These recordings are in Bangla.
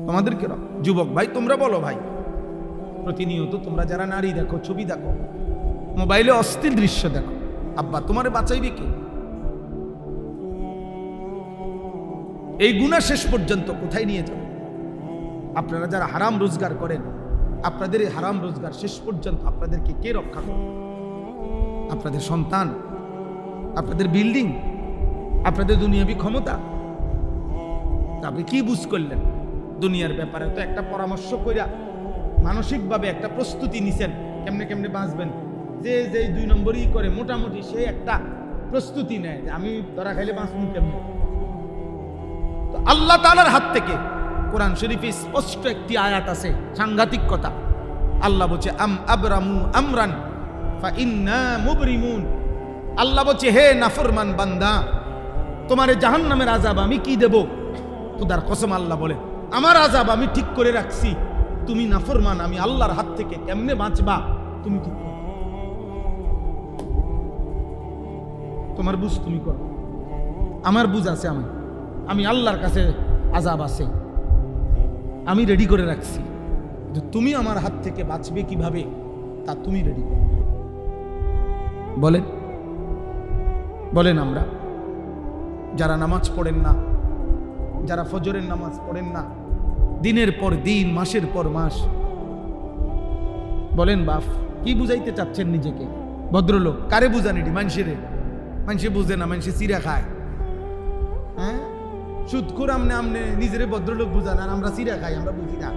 তোমাদেরকে যুবক ভাই তোমরা বলো ভাই, প্রতিনিয়ত তোমরা যারা নারী দেখো, ছবি দেখো, মোবাইলে অস্থির দৃশ্য দেখো, আব্বা তোমারে বাঁচাইবে কে? এই গুনাহ শেষ পর্যন্ত কোথায় নিয়ে যাবে? আপনারা যারা হারাম রোজগার করেন, আপনাদের এই হারাম রোজগার শেষ পর্যন্ত আপনাদেরকে কে রক্ষা করে? আপনাদের সন্তান, আপনাদের বিল্ডিং, আপনাদের দুনিয়াবি ক্ষমতা। আপনি কি বুঝ করলেন দুনিয়ার ব্যাপারে? তো একটা পরামর্শ কইরা মানসিকভাবে একটা প্রস্তুতি নিছেন কেমনে কেমনে বাঁচবেন। যে যে 2 নম্বরই করে মোটামুটি সে একটা প্রস্তুতি নেয় যে আমি ধরা খাইলে বাঁচবো কেমনে। তো আল্লাহ তাআলার হাত থেকে কোরআন শরীফে স্পষ্ট একটি আয়াত আছে, সাংঘাতিক কথা। আল্লাহ বলছে আম আবরামু আমরান ফা ইন্না মুবরিমুন। আল্লাহ বলছে হে নাফরমান বান্দা, তোমার জাহান্নামের আযাব আমি কি দেব? খোদার কসম আল্লাহ বলে আমার আযাব আমি ঠিক করে রাখছি, তুমি নাফরমান, আমি আল্লাহর হাত থেকে কেমনে বাঁচবা তুমি ঠিক করো, তোমার বুঝ তুমি করো, আমার বুঝ আছে, আমি আল্লাহর কাছে আযাব আছে, আমি রেডি করে রাখছি, তুমি আমার হাত থেকে বাঁচবে কিভাবে তা তুমি রেডি করো। বলেন বলেন আমরা যারা নামাজ পড়েন না, যারা ফজরের নামাজ পড়েন না, দিনের পর দিন, মাসের পর মাস, বলেন বাপ কি বুঝাইতে চাচ্ছেন নিজেকে? ভদ্রলোক কারে বুঝানি? মানুষের মানুষে বুঝে না, মানুষে চিরা খায়। হ্যাঁ, সুদখোর আমনে নিজেরে ভদ্রলোক বুঝান আর আমরা চিরা খাই, আমরা বুঝি না।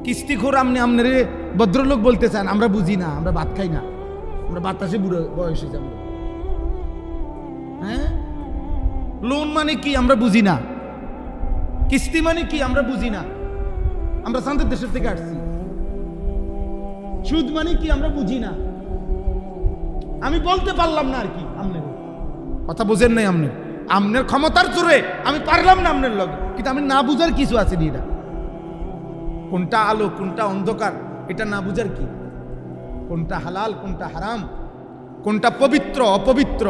কিস্তিখোর আমনে রে ভদ্রলোক বলতে চান, আমরা বুঝি না, আমরা ভাত খাই না, আমরা বাতাসে বুড়ো বয়সে যাব। হ্যাঁ, লোন মানে কি আমরা বুঝি না, কিস্তি মানে কি আমরা বুঝি না, আমরা শান্তির দেশের থেকে আসছি। সুদ মানে কি আমরা বুঝি না, আমি বলতে পারলাম না আর কি। আমনের কথা বোঝেন নাই, আমনের ক্ষমতার জোরে আমি পারলাম না আমনের লগে, কিন্তু আমি না বুঝার কিছু আছে নি। এটা কোনটা আলো কোনটা অন্ধকার এটা না বুঝার কি? কোনটা হালাল কোনটা হারাম, কোনটা পবিত্র অপবিত্র,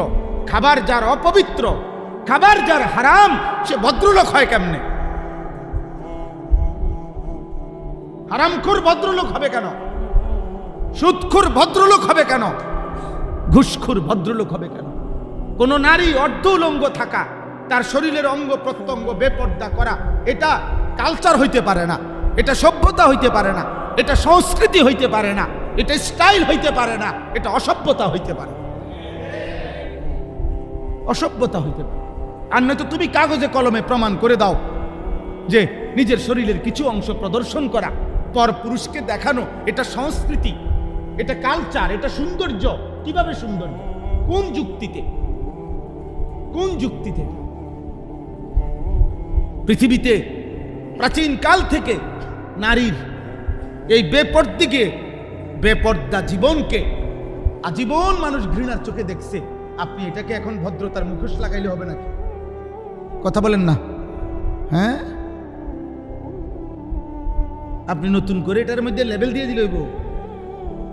খাবার যার অপবিত্র, খাবার যার হারাম, সে ভদ্রলোক হয় কেমনে? হারামখোর ভদ্রলোক হবে কেন? সুদখোর ভদ্রলোক হবে কেন? ঘুষখোর ভদ্রলোক হবে কেন? কোন নারী অর্ধ উলঙ্গ থাকা, তার শরীরের অঙ্গ প্রত্যঙ্গ বেপর্দা করা, এটা কালচার হইতে পারে না, এটা সভ্যতা হইতে পারে না, এটা সংস্কৃতি হইতে পারে না, এটা স্টাইল হইতে পারে না, এটা অসভ্যতা হইতে পারে, অসভ্যতা হইতে পারে। আর নয়তো তুমি কাগজে কলমে প্রমাণ করে দাও যে নিজের শরীরের কিছু অংশ প্রদর্শন করা, পর পুরুষকে দেখানো, এটা সংস্কৃতি, এটা কালচার, এটা সৌন্দর্য। কিভাবে সৌন্দর্য? কোন যুক্তিতে? কোন যুক্তিতে? পৃথিবীতে প্রাচীন কাল থেকে নারীর এই বেপর্দা জীবনকে আজীবন মানুষ ঘৃণার চোখে দেখছে। আপনি এটাকে এখন ভদ্রতার মুখোশ লাগাইলে হবে নাকি? কথা বলেন না? হ্যাঁ, আপনি নতুন করে এটার মধ্যে লেবেল দিয়ে দিলে হইব,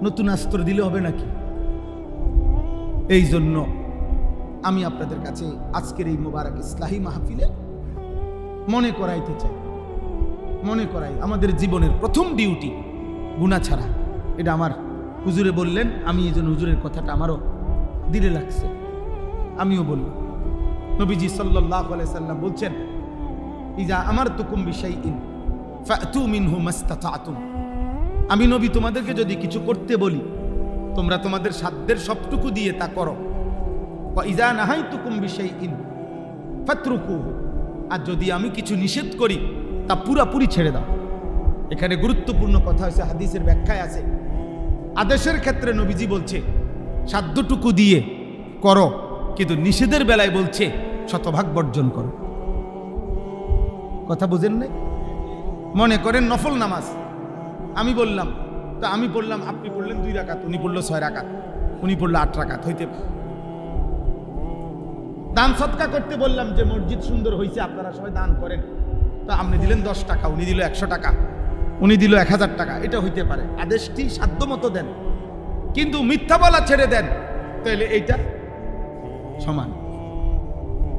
নতুন আস্তর দিলে হবে নাকি? এই জন্য আমি আপনাদের কাছে আজকের এই মোবারক ইসলাহি মাহফিলে মনে করাইতে চাই, মনে করাই আমাদের জীবনের প্রথম ডিউটি গুনাহ ছাড়া। এটা আমার হুজুরে বললেন, আমি এই জন্য হুজুরের কথাটা আমারও দিলে লাগছে, আমিও বললাম। নবীজি সাল্লাল্লাহু আলাইহি সাল্লাম বলছেন, ইজা আমারতুকুম বিশাইইন ফাতু মিনহু মাসতাতাতুম। আমি নবী তোমাদেরকে যদি কিছু করতে বলি, তোমরা তোমাদের সাধ্যের সবটুকু দিয়ে তা করো। ওয়া ইজা নাহাইতুকুম বিশাইইন ফাতরুকুহু। আর যদি আমি কিছু নিষেধ করি তা পুরাপুরি ছেড়ে দাও। এখানে গুরুত্বপূর্ণ কথা হচ্ছে, হাদিসের ব্যাখ্যায় আছে, আদেশের ক্ষেত্রে নবীজি বলছে সাধ্যটুকু দিয়ে করো, কিন্তু নিষেধের বেলায় বলছে শতভাগ বর্জন করো। কথা বুঝেন নাই? মনে করেন নফল নামাজ আমি বললাম, তো আমি পড়লাম, আপনি পড়লেন 2 রাকাত, উনি পড়লো 6 রাকাত, উনি পড়লো 8 রাকাত, হইতে পারে। দান সদকা করতে বললাম যে মসজিদ সুন্দর হয়েছে, আপনারা সবাই দান করেন, তো আপনি দিলেন 10 টাকা, উনি দিল 100 টাকা, উনি দিল 1000 টাকা, এটা হইতে পারে। আদেশটি সাধ্য মতো দেন, কিন্তু মিথ্যা বলা ছেড়ে দেন, তাহলে এইটা সমান।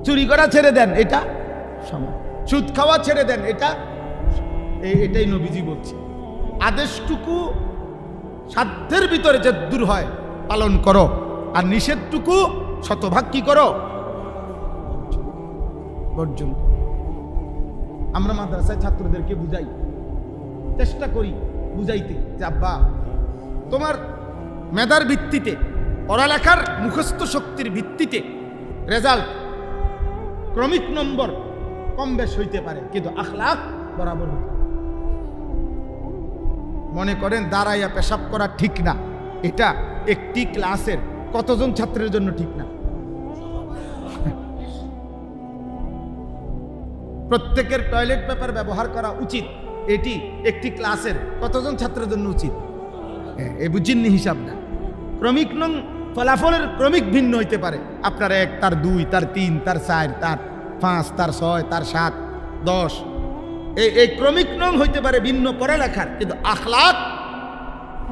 চুরি করা ছেড়ে দেন, এটা সমান। সুদ খাওয়া ছেড়ে দেন, এটাই নবীজি বলছে। আদেশটুকু সাধ্যের ভিতরে যে দূর হয় পালন করো, আর নিষেধটুকু শতভাগ কি করো, বর্জন করো। আমরা মাদ্রাসায় ছাত্রদেরকে বুঝাই, চেষ্টা করি বুঝাইতে যে আব্বা তোমার মেধার ভিত্তিতে, পড়ালেখার মুখস্থ শক্তির ভিত্তিতে রেজাল্ট ক্রমিক নম্বর কম বেশ হইতে পারে, কিন্তু আখলাক বরাবর হতে পারে। মনে করেন দাঁড়াইয়া পেশাব করা ঠিক না, এটা একটি ক্লাসের কতজন ছাত্রের জন্য ঠিক না? প্রত্যেকের টয়লেট পেপার ব্যবহার করা উচিত, এটি একটি ক্লাসের কতজন ছাত্রের জন্য উচিত? এ বুঝিনি হিসাব না। ক্রমিক নং ফলাফলের ক্রমিক ভিন্ন হইতে পারে, আপনার 1, তার 2, তার 3, তার 4, তার 5, তার 6, তার 7, 10, এই ক্রমিক নং হইতে পারে ভিন্ন পড়ালেখার, কিন্তু আখলাক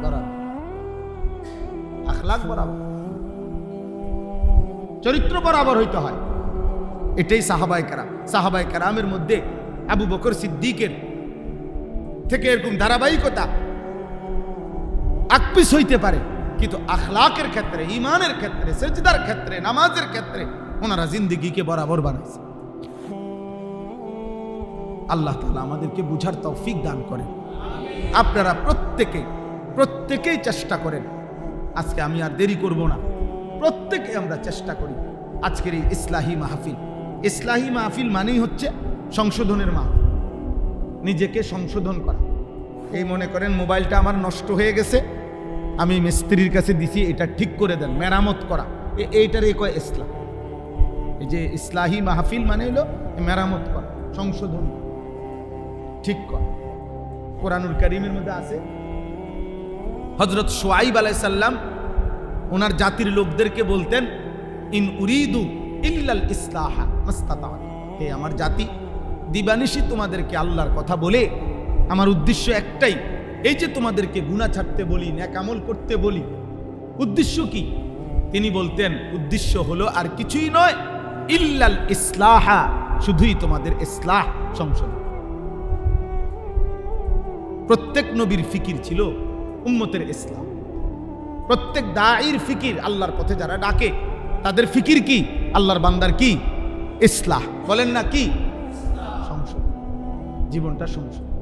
বরাবর, আখলাক বরাবর, চরিত্র বরাবর হইতে হয়। এটাই সাহাবায়ে কেরামের মধ্যে আবু বকর সিদ্দিকের থেকে এরকম ধারাবাহিকতা আকপিস হইতে পারে, কিন্তু আখলাকের ক্ষেত্রে, ঈমানের ক্ষেত্রে, সিজদার ক্ষেত্রে, নামাজের ক্ষেত্রে ওনারা জিন্দেগিকে বরাবর বানাইছে। আল্লাহ তাআলা আমাদেরকে বুঝার তৌফিক দান করেন। আপনারা প্রত্যেকেই চেষ্টা করেন। আজকে আমি আর দেরি করব না, প্রত্যেকে আমরা চেষ্টা করি আজকের এই ইসলাহি মাহফিল মানেই হচ্ছে সংশোধনের মাহফিল, নিজেকে সংশোধন করা। এই মনে করেন মোবাইলটা আমার নষ্ট হয়ে গেছে, আমি মিস্ত্রির কাছে দিছি, এটা ঠিক করে দেন, মেরামত করা, এইটারে কয় ইসলাম। এই যে ইসলাহি মাহফিল মানে হলো মেরামত করা, সংশোধন, ঠিক করা। কোরআনুল কারীমের মধ্যে আছে হযরত শুআইব আলাইহিস সালাম ওনার জাতির লোকদেরকে বলতেন, ইন উরিদু ইল্লাল ইসলাহা মাস্তাতা'তু, হে আমার জাতি, দিবানিশি তোমাদেরকে আল্লাহর কথা বলে আমার উদ্দেশ্য একটাই, এই যে তোমাদেরকে গুনাহ ছাড়তে বলি, নেক আমল করতে বলি, উদ্দেশ্য কি? তিনি বলতেন উদ্দেশ্য হলো আর কিছুই নয়, ইল্লাল ইসলাহা, শুধুই তোমাদের ইসলাহ, সংশোধন। প্রত্যেক নবীর ফিকির ছিল উম্মতের ইসলাম, প্রত্যেক দাঈর ফিকির, আল্লাহর পথে যারা ডাকে তাদের ফিকির কি? আল্লাহর বান্দার কি? ইসলাহ। বলেন না কি? সংশোধন, জীবনটা সংশোধন।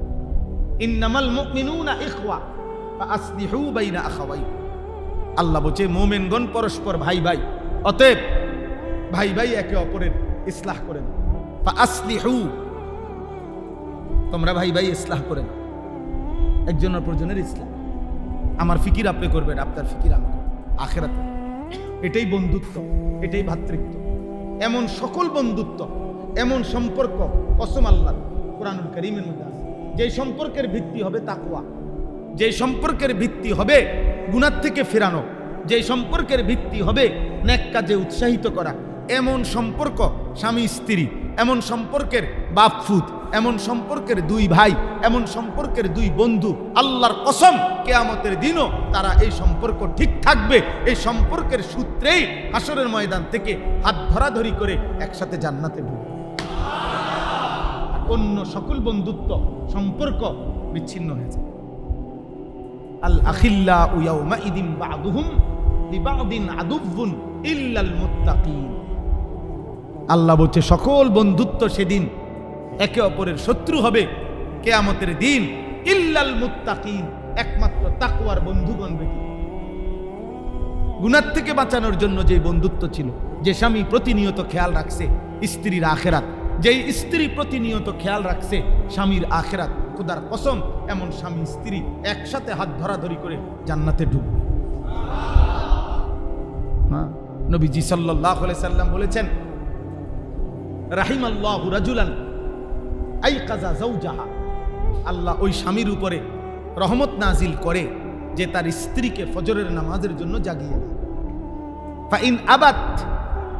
ইন্নামাল মুমিনুনা ইখওয়া ফাআসলিহু বাইনা আখাওয়াইকুম, আল্লাহ বলছে মুমিনগণ পরস্পর ভাই ভাই, অতএব ভাই ভাই একে অপরের ইসলাহ করে নাও। ফাআসলিহু, তোমরা ভাই ভাই ইসলাহ করে নাও, একজন অপরজনের ইসলাহ। আমার ফিকির আপনি করবেন, আপনার ফিকির আমি করব আখিরাতে। এটাই বন্ধুত্ব, এটাই ভ্রাতৃত্ব। এমন সকল বন্ধুত্ব, এমন সম্পর্ক কসম আল্লাহর কোরআনুল কারীমের মধ্যে আছে, যে সম্পর্কের ভিত্তি হবে তাকওয়া, যে সম্পর্কের ভিত্তি হবে গুনাহ থেকে ফেরানো, যে সম্পর্কের ভিত্তি হবে নেক কাজে উৎসাহিত করা। এমন সম্পর্ক স্বামী স্ত্রী, এমন সম্পর্কের বাপ ফুত, এমন সম্পর্কের দুই ভাই, এমন সম্পর্কের দুই বন্ধু, আল্লাহর কসম কিয়ামতের দিনও তারা এই সম্পর্ক ঠিক থাকবে। এই সম্পর্কের সূত্রেই হাসরের ময়দান থেকে হাত ধরাধরি করে একসাথে জান্নাতে ঢুকবে। অন্য সকল বন্ধুত্ব সম্পর্ক বিচ্ছিন্ন হয়ে যায়। আল আখিল্লাউ ইয়াউমাইদিন বা'দুহুম লিবা'দিন আদুউন ইল্লাল মুত্তাকিন, আল্লাহ বলছে সকল বন্ধুত্ব সেদিন একে অপরের শত্রু হবে কিয়ামতের দিন, ইল্লাল মুত্তাকিন, একমাত্র তাকওয়ার বন্ধুগণ ব্যতীত। গুনাহ থেকে বাঁচানোর জন্য যে বন্ধুত্ব ছিল, যে স্বামী প্রতিনিয়ত খেয়াল রাখছে স্ত্রীর আখিরাত, যেই স্ত্রী প্রতিনিয়ত খেয়াল রাখছে স্বামীর আখিরাত, খোদার কসম এমন স্বামী স্ত্রী একসাথে হাত ধরাধরি করে জান্নাতে ঢুকবে। নবীজি সাল্লাল্লাহু আলাইহি সাল্লাম বলেছেন, রাহিমাল্লাহু রাজুলান আইকাযা যাওজাহা, আল্লাহ ওই স্বামীর উপরে রহমত নাজিল করে যে তার স্ত্রীকে ফজরের নামাজের জন্য জাগিয়ে দেয়। ফাইন আবাত,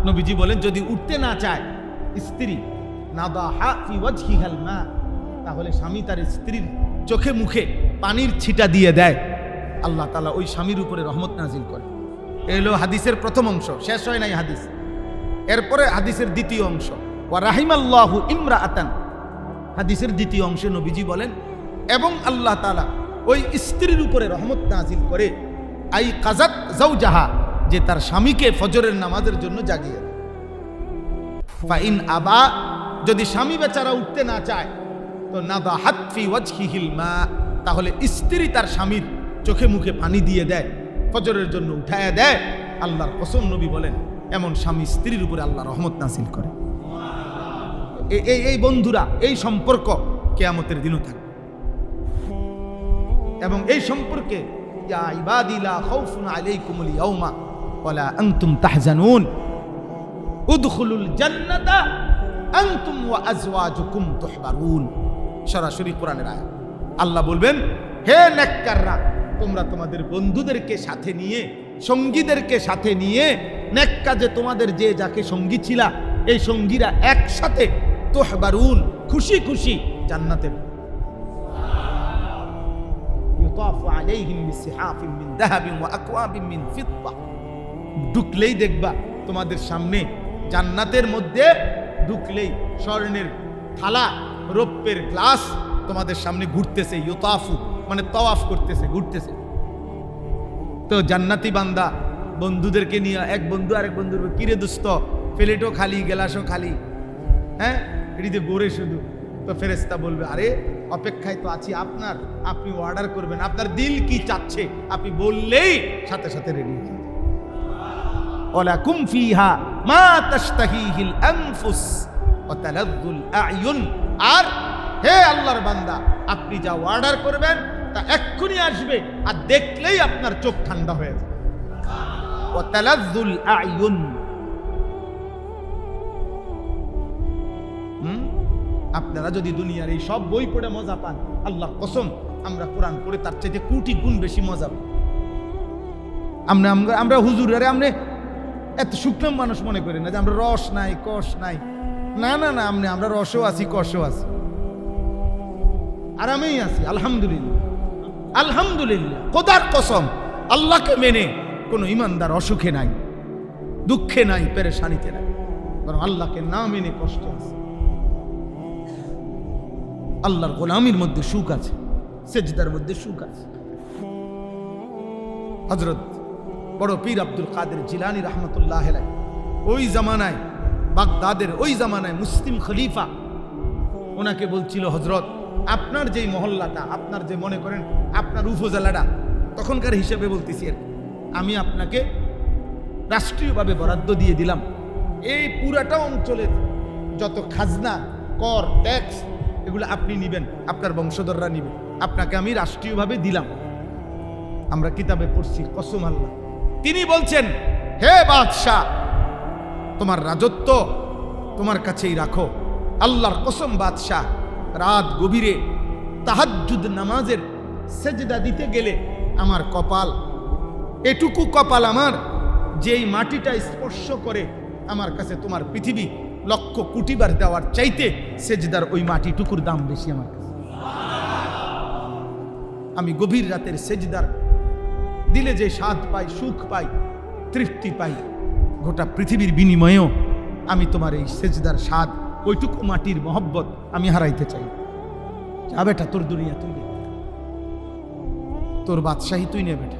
নবীজি বলেন যদি উঠতে না চায় স্ত্রী, নাদাহা ফি ওয়াজহিহাল মা, তাহলে স্বামী তার স্ত্রীর চোখে মুখে পানির ছিটা দিয়ে দেয়, আল্লাহ তাআলা ওই স্বামীর উপরে রহমত নাজিল করে। এই হলো হাদিসের প্রথম অংশ, শেষ হয় নাই হাদিস। এরপরে হাদিসের দ্বিতীয় অংশ, ওয়া রাহিমাল্লাহু ইমরাআতান হাদিসের দ্বিতীয় অংশে নবীজি বলেন, এবং আল্লাহ তাআলা ওই স্ত্রীর উপরে রহমত নাজিল করে, আই কাজাত জাওজাহা, যে তার স্বামীকে ফজরের নামাজের জন্য জাগিয়ে দেয়। ফাইন আবা, যদি স্বামী বেচারা উঠতে না চায়, তো নাদাহাত ফি ওয়াজহিহিল মা, তাহলে স্ত্রী তার স্বামীর চোখে মুখে পানি দিয়ে দেয়, ফজরের জন্য উঠায়া দেয়। আল্লাহর কসম, নবী বলেন, এমন স্বামী স্ত্রীর উপরে আল্লাহ রহমত নাজিল করে। এই বন্ধুরা, এই সম্পর্ক কিয়ামতের দিনও থাকবে। এবং এই সম্পর্কে, ইয়া ইবাদি লা খাউফুন আলাইকুমুল ইয়াউমা ওয়ালা আনতুম তাহজানুন উদখুলুল জান্নাতা আনতুম ওয়া আজওয়াজুকুম তুহবারুন। সরাসরি কোরআনের আয়াত। আল্লাহ বলবেন, হে নেককাররা, তোমরা তোমাদের বন্ধুদেরকে সাথে নিয়ে, সঙ্গীদেরকে সাথে নিয়ে, নেক কাজে তোমাদের যে যাকে সঙ্গী ছিলা, এই সঙ্গীরা একসাথে তুহবারুন, খুশি খুশি জান্নাতে। ইউতাফু আলাইহিম বিসিহাফিন মিন যাহাবিন ওয়া আকওয়াবিন মিন ফিদ্দা। ঢুকলেই দেখবা তোমাদের সামনে জান্নাতের মধ্যে ঢুকলেই স্বর্ণের থালা, রৌপ্যের গ্লাস তোমাদের সামনে ঘুরতেছে। ইউতাফু মানে তাওয়াফ করতেছে, ঘুরতেছে। তো জান্নাতি বান্দা বন্ধুদেরকে নিয়ে, এক বন্ধু আরেক বন্ধুর, কিরে দোস্ত, প্লেটও খালি, গ্লাসও খালি, হ্যাঁ, এটিতে গোরে শুধু। তো ফেরেশতা বলবে, আরে অপেক্ষায় তো আছি আপনার, আপনি অর্ডার করবেন, আপনার দিল কি চাচ্ছে আপনি বললেই সাথে সাথে রেডি হয়ে যাবে। ওয়ালাকুম ফিহা মা তাশতাহিহিল আনফুস ওয়া তালাযযুল আ'য়ুন। আর হে আল্লাহর বান্দা, আপনি যা অর্ডার করবেন তা এক্ষুনি আসবে, আর দেখলেই আপনার চোখ ঠান্ডা হয়ে যাবে। ওয়া তালাযযুল আ'য়ুন। আপনারা যদি দুনিয়ার এই সব বই পড়ে মজা পান, আল্লাহ কসম, আমরা কোরআন পড়ে তার চাইতে কোটি গুণ বেশি মজা পাই। আমরা হুজুর, আরে আমরা এত শুকনো মানুষ মনে করি না যে আমরা রস নাই, কষ নাই। না না না, আমরা রসও আছি, কষও আছি, আরামেই আছি। আলহামদুলিল্লাহ, আলহামদুলিল্লাহ। খোদার কসম, আল্লাহকে মেনে কোনো ইমানদার অসুখে নাই, দুঃখে নাই, পেরেশানিতে নাই, বরং আল্লাহকে না মেনে কষ্ট আছে। আল্লাহর গোলামির মধ্যে সুখ আছে, সেজদার মধ্যে সুখ আছে। হযরত বড় পীর আব্দুল কাদের জিলানী রাহমাতুল্লাহ আলাইহি ওই জামানায়, বাগদাদের ওই জামানায় মুসলিম খলিফা ওনাকে বলছিল, হযরত, আপনার যেই মহল্লাটা, আপনার যে মনে করেন আপনার উপজেলাটা, তখনকার হিসেবে বলতেছি আর কি, আমি আপনাকে রাষ্ট্রীয়ভাবে বরাদ্দ দিয়ে দিলাম। এই পুরাটা অঞ্চলের যত খাজনা, কর, ট্যাক্স, এগুলো আপনি নিবেন, আপনার বংশধররা নিবে, আপনাকে আমি রাষ্ট্রীয়ভাবে দিলাম। আমরা কিতাবে পড়ছি, কসম আল্লাহ। তিনি বলছেন, হে বাদশাহ, তোমার রাজত্ব তোমার কাছেই রাখো। আল্লাহর কসম বাদশাহ, রাত গভীরে তাহাজ্জুদ নামাজের সেজদা দিতে গেলে আমার কপাল, এটুকু কপাল আমার, যেই মাটিটা স্পর্শ করে আমার কাছে তোমার পৃথিবী লক্ষ কোটিবার দেওয়ার চাইতে সেজদার ওই মাটিটুকুর দাম বেশি আমার কাছে। আমি গভীর রাতের সেজদার দিলে যে স্বাদ পাই, সুখ পাই, তৃপ্তি পাই, গোটা পৃথিবীর বিনিময়েও আমি তোমার এই সেজদার স্বাদ, ওইটুকু মাটির মহব্বত আমি হারাইতে চাই। যা বেটা, তোর দুনিয়া তুই নে, তোর বাদশাহী তুই নে বেটা।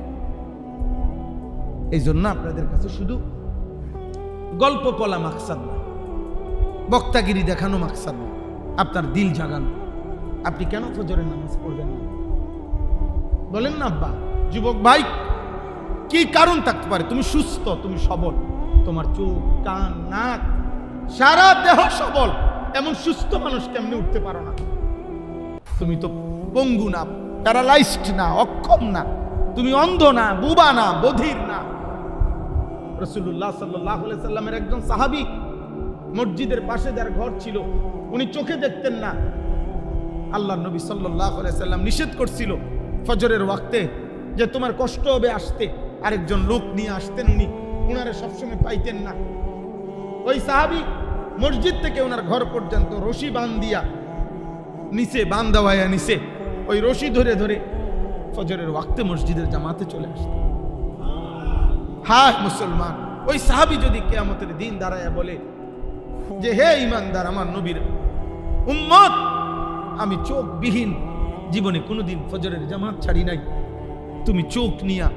এই জন্য আপনাদের কাছে শুধু গল্প বলা মাকসাদ না, বক্তাগিরি দেখানো মাকসাদ না, আপনার দিল জাগানো। আপনি কেন ফজরের নামাজ পড়বেন না? বলেন না আব্বা, যুবক ভাই, কি কারণ থাকতে পারে? তুমি সুস্থ, তুমি সবল, তোমার চোখ, কান, নাক, সারা দেহ সবল, এমন সুস্থ মানুষ কেমনে উঠতে পারো না? তুমি তো পঙ্গু না, প্যারালাইজড না, অক্ষম না, তুমি অন্ধ না, বুবা না, বধির না। রাসূলুল্লাহ সাল্লাল্লাহু আলাইহি সাল্লামের একজন সাহাবী, মসজিদের পাশে যার ঘর ছিল, উনি চোখে দেখতেন না। আল্লাহর নবী সাল্লাল্লাহু আলাইহি সাল্লাম নিষেধ করছিল ফজরের ওয়াক্তে যে তোমার কষ্ট হবে আসতে, আরেকজন লোক নিয়ে আসতেন, উনারে সবসময় পাইতেন না। ওই সাহাবী মসজিদ থেকে ওনার ঘর পর্যন্ত রশি বান্ধিয়া নিচে, বান্ধাওয়াইয়া নিচে, ওই রশি ধরে ধরে ফজরের ওয়াক্তে মসজিদের জামাতে চলে আসতেন। হায় মুসলমান, ওই সাহাবী যদি কিয়ামতের দিন দাঁড়ায়া বলে যে হে ঈমানদার, আমার নবীর উম্মত, আমি চোখবিহীন জীবনে কোনোদিন ফজরের জামাত ছাড়ি নাই, তুমি চোখ নিয়া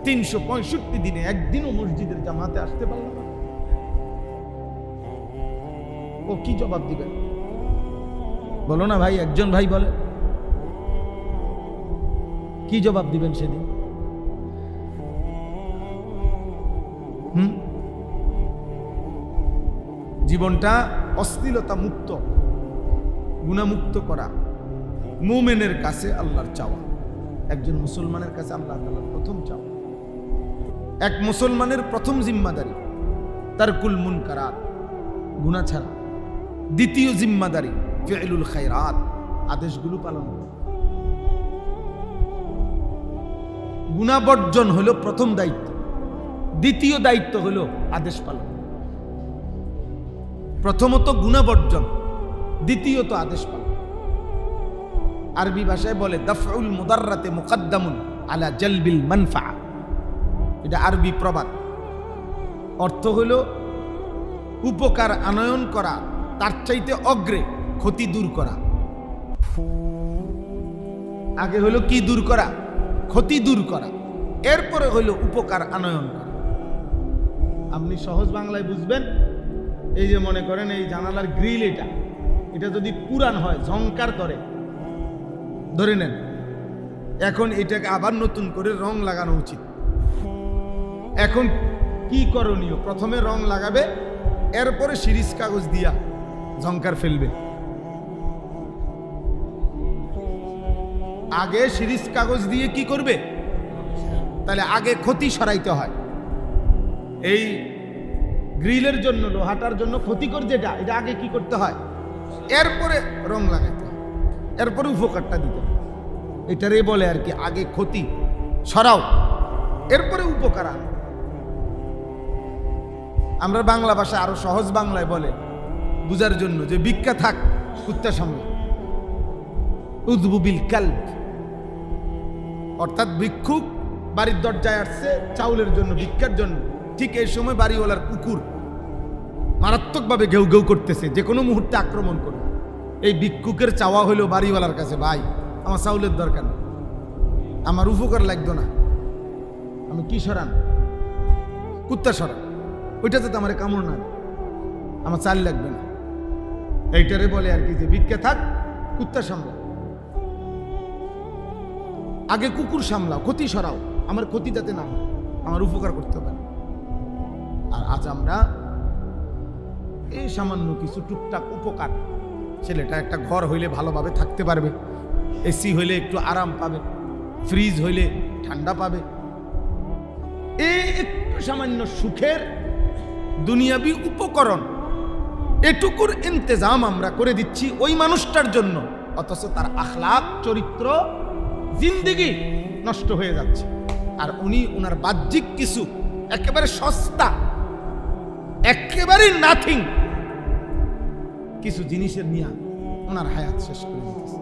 365 দিনে একদিনও মসজিদের জামাতে আসতে পারল না। ও কি জবাব দিবেন বলো না ভাই, একজন ভাই বলে কি জবাব দিবেন সেদিন? জীবনটা অশ্লীলতা মুক্ত, গুনাহমুক্ত করা মুমিনের কাছে আল্লাহর চাওয়া, একজন মুসলমানের কাছে আল্লাহ তাআলার প্রথম চাওয়া। এক মুসলমানের প্রথম জিম্মাদারি তারকুল মুনকারাত, গুনাহ ছাড়া। দ্বিতীয় জিম্মাদারি ফি'লুল খায়রাত, আদেশগুলো পালন করা। গুনাহ বর্জন হলো প্রথম দায়িত্ব, দ্বিতীয় দায়িত্ব হলো আদেশ পালন। প্রথমত গুনাহ বর্জন, দ্বিতীয়ত আদেশ পালন। আরবি ভাষায় বলে দাফউল মুদাররাতে মুকদ্দামুন আলা জালবিল মানফা, এটা আরবি প্রবাদ। অর্থ হলো উপকার আনয়ন করা তার চাইতে অগ্রে ক্ষতি দূর করা। আগে হলো কি দূর করা? ক্ষতি দূর করা, এরপরে হলো উপকার আনয়ন করা। আপনি সহজ বাংলায় বুঝবেন, এই যে মনে করেন এই জানালার গ্রিল, এটা যদি পুরান হয়, ঝংকার ধরে নেন, এখন এটাকে আবার নতুন করে রং লাগানো উচিত। এখন কি করণীয়? প্রথমে রং লাগাবে, এরপরে শিরিষ কাগজ দিয়া ঝংকার ফেলবে। আগে শিরিষ কাগজ দিয়ে কি করবে? তাহলে আগে ক্ষতি সরাইতে হয়। এই গ্রিলের জন্য, লোহাটার জন্য ক্ষতিকর যেটা, এটা আগে কি করতে হয়? এরপরে রং লাগাইতে হয়, এরপরে উপকারটা দিতে হয়। এটারে বলে আর কি, আগে ক্ষতি সরাও, এরপরে উপকার আনো। আমরা বাংলা ভাষা আরো সহজ বাংলায় বলে বুঝার জন্য যে ভিক্ষা থাক কুত্তা সামলা, উযবু বিল কালব, অর্থাৎ ভিক্ষুক বাড়ির দরজায় আসছে চাউলের জন্য, ভিক্ষার জন্য। ঠিক এই সময় বাড়িওয়ালার কুকুর মারাত্মকভাবে ঘেউ ঘেউ করতেছে, যে কোনো মুহূর্তে আক্রমণ করবে। এই ভিক্ষুকের চাওয়া হলো বাড়িওয়ালার কাছে, ভাই আমার চাউলের দরকার নেই, আমার উপকার লাগতো না, আমি কি সরান? কুত্তা সরান, ওইটাতে তো আমার কামড় না, আমার চাল লাগবে না। এইটারে বলে আর কি যে ভিক্ষা থাক কুত্তা সামলা। আগে কুকুর সামলাও, ক্ষতি সরাও, আমার ক্ষতি যাতে না হয়, আমার উপকার করতে পারে। আর আজ আমরা এই সামান্য কিছু টুকটাক উপকার, ছেলেটা একটা ঘর হইলে ভালোভাবে থাকতে পারবে, এসি হইলে একটু আরাম পাবে, ফ্রিজ হইলে ঠান্ডা পাবে, এই একটু সামান্য সুখের দুনিয়াবি উপকরণ, এটুকুর ইন্তজাম আমরা করে দিচ্ছি ওই মানুষটার জন্য, অথচ তার আখলাক, চরিত্র, জিন্দেগি নষ্ট হয়ে যাচ্ছে। আর উনি ওনার বাহ্যিক কিছু একেবারে সস্তা, একেবারে নাথিং কিছু জিনিসের নিয়ে ওনার হায়াত শেষ করে দিতেছে।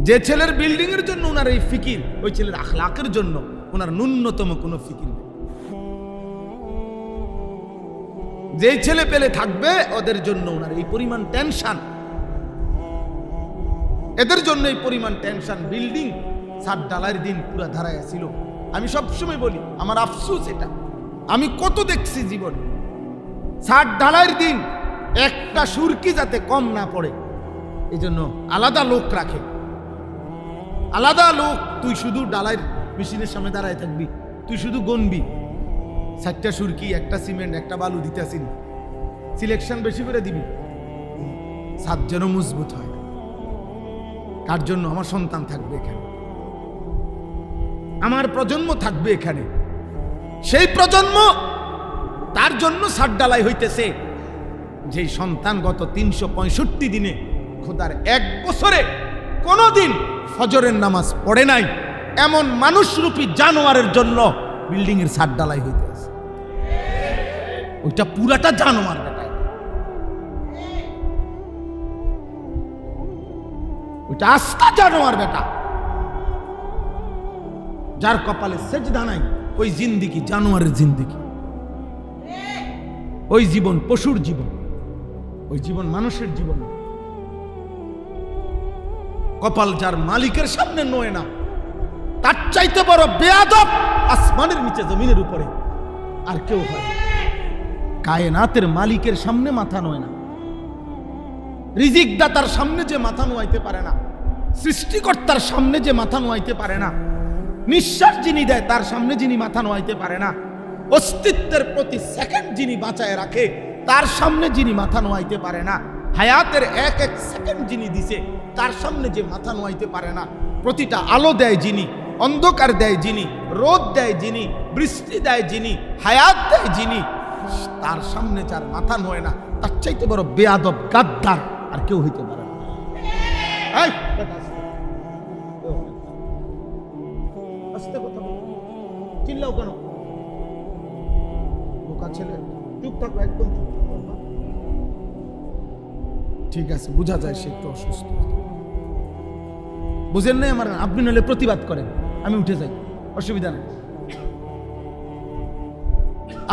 যে ছেলের বিল্ডিং এর জন্য ওনার এই ফিকির, ওই ছেলের আখলাকের জন্য ওনার ন্যূনতম কোনো ফিকির নেই। যে ছেলে পেলে থাকবে ওদের জন্য ওনার এই পরিমাণ টেনশন, এদের জন্য এই পরিমাণ টেনশন। বিল্ডিং ছাদ ঢালাইয়ের দিন পুরা ধারায় ছিল। আমি সবসময় বলি, আমার আফসোস এটা, আমি কত দেখছি জীবনে, ছাদ ঢালাইয়ের দিন একটা সুরকি যাতে কম না পড়ে, এই জন্য আলাদা লোক রাখে, আলাদা লোক। তুই শুধু ঢালাইয়ের মেশিনের সামনে দাঁড়ায় থাকবি, তুই শুধু গনবি 4টা সুরকি, একটা সিমেন্ট, একটা বালু দিতে আসিনি, সিলেকশন বেশি করে দিবি, ছাদ যেন মজবুত হয়। কার জন্য? আমার সন্তান থাকবে এখানে, আমার প্রজন্ম থাকবে এখানে, সেই প্রজন্ম, তার জন্য ছাদ ঢালাই হইতেছে। যেই সন্তান গত 365 দিনে, খোদার 1 বছরে কোনোদিন ফজরের নামাজ পড়ে নাই, এমন মানুষরূপী জানোয়ারের জন্য বিল্ডিং এর ছাদ ঢালাই হইতে আছে। ওইটা পুরাটা জানোয়ার বেটা, ওইটা আস্তা জানোয়ার বেটা, যার কপালে সেজদা নাই, ওই জিন্দিগি জানোয়ারের জিন্দিগি, ওই জীবন পশুর জীবন, ওই জীবন মানুষের জীবন। কপাল যার মালিকের সামনে নয় না, তার চাইতে বড় বেয়াদব আসমানের নিচে জমিনের উপরে আর কেউ হয়। কায়নাতের মালিকের সামনে মাথা নয় না, রিজিক দাতার সামনে যে মাথা নোয়াইতে পারে না, সৃষ্টিকর্তার সামনে যে মাথা নোয়াইতে পারে না, নিঃশ্বাস যিনি দেয় তার সামনে যিনি মাথা নোয়াইতে পারে না, অস্তিত্বের প্রতি সেকেন্ড যিনি বাঁচায় রাখে তার সামনে যিনি মাথা নোয়াইতে পারে না, হায়াতের এক এক সেকেন্ড যিনি দিছে তার সামনে যে মাথা নোয়াইতে পারে না, প্রতিটা আলো দেয় যিনি, অন্ধকার দেয় যিনি, রোদ দেয় যিনি, বৃষ্টি দেয় যিনি, হায়াত দেয় যিনি, তার সামনে যার মাথা নোয় না, তার চাইতে বড় বেয়াদব গাদ্দার আর কেউ হইতে পারে না। আস্তে কথা বলো, চিল্লাও কেন? বোকা ছেলে, চুপ থাকো, একদম চুপ থাকো। ঠিক আছে, বোঝা যায় সে একটু অসুস্থ। বুঝেন নাই আমার? আপনি নাহলে প্রতিবাদ করেন, আমি উঠে যাই, অসুবিধা নেই।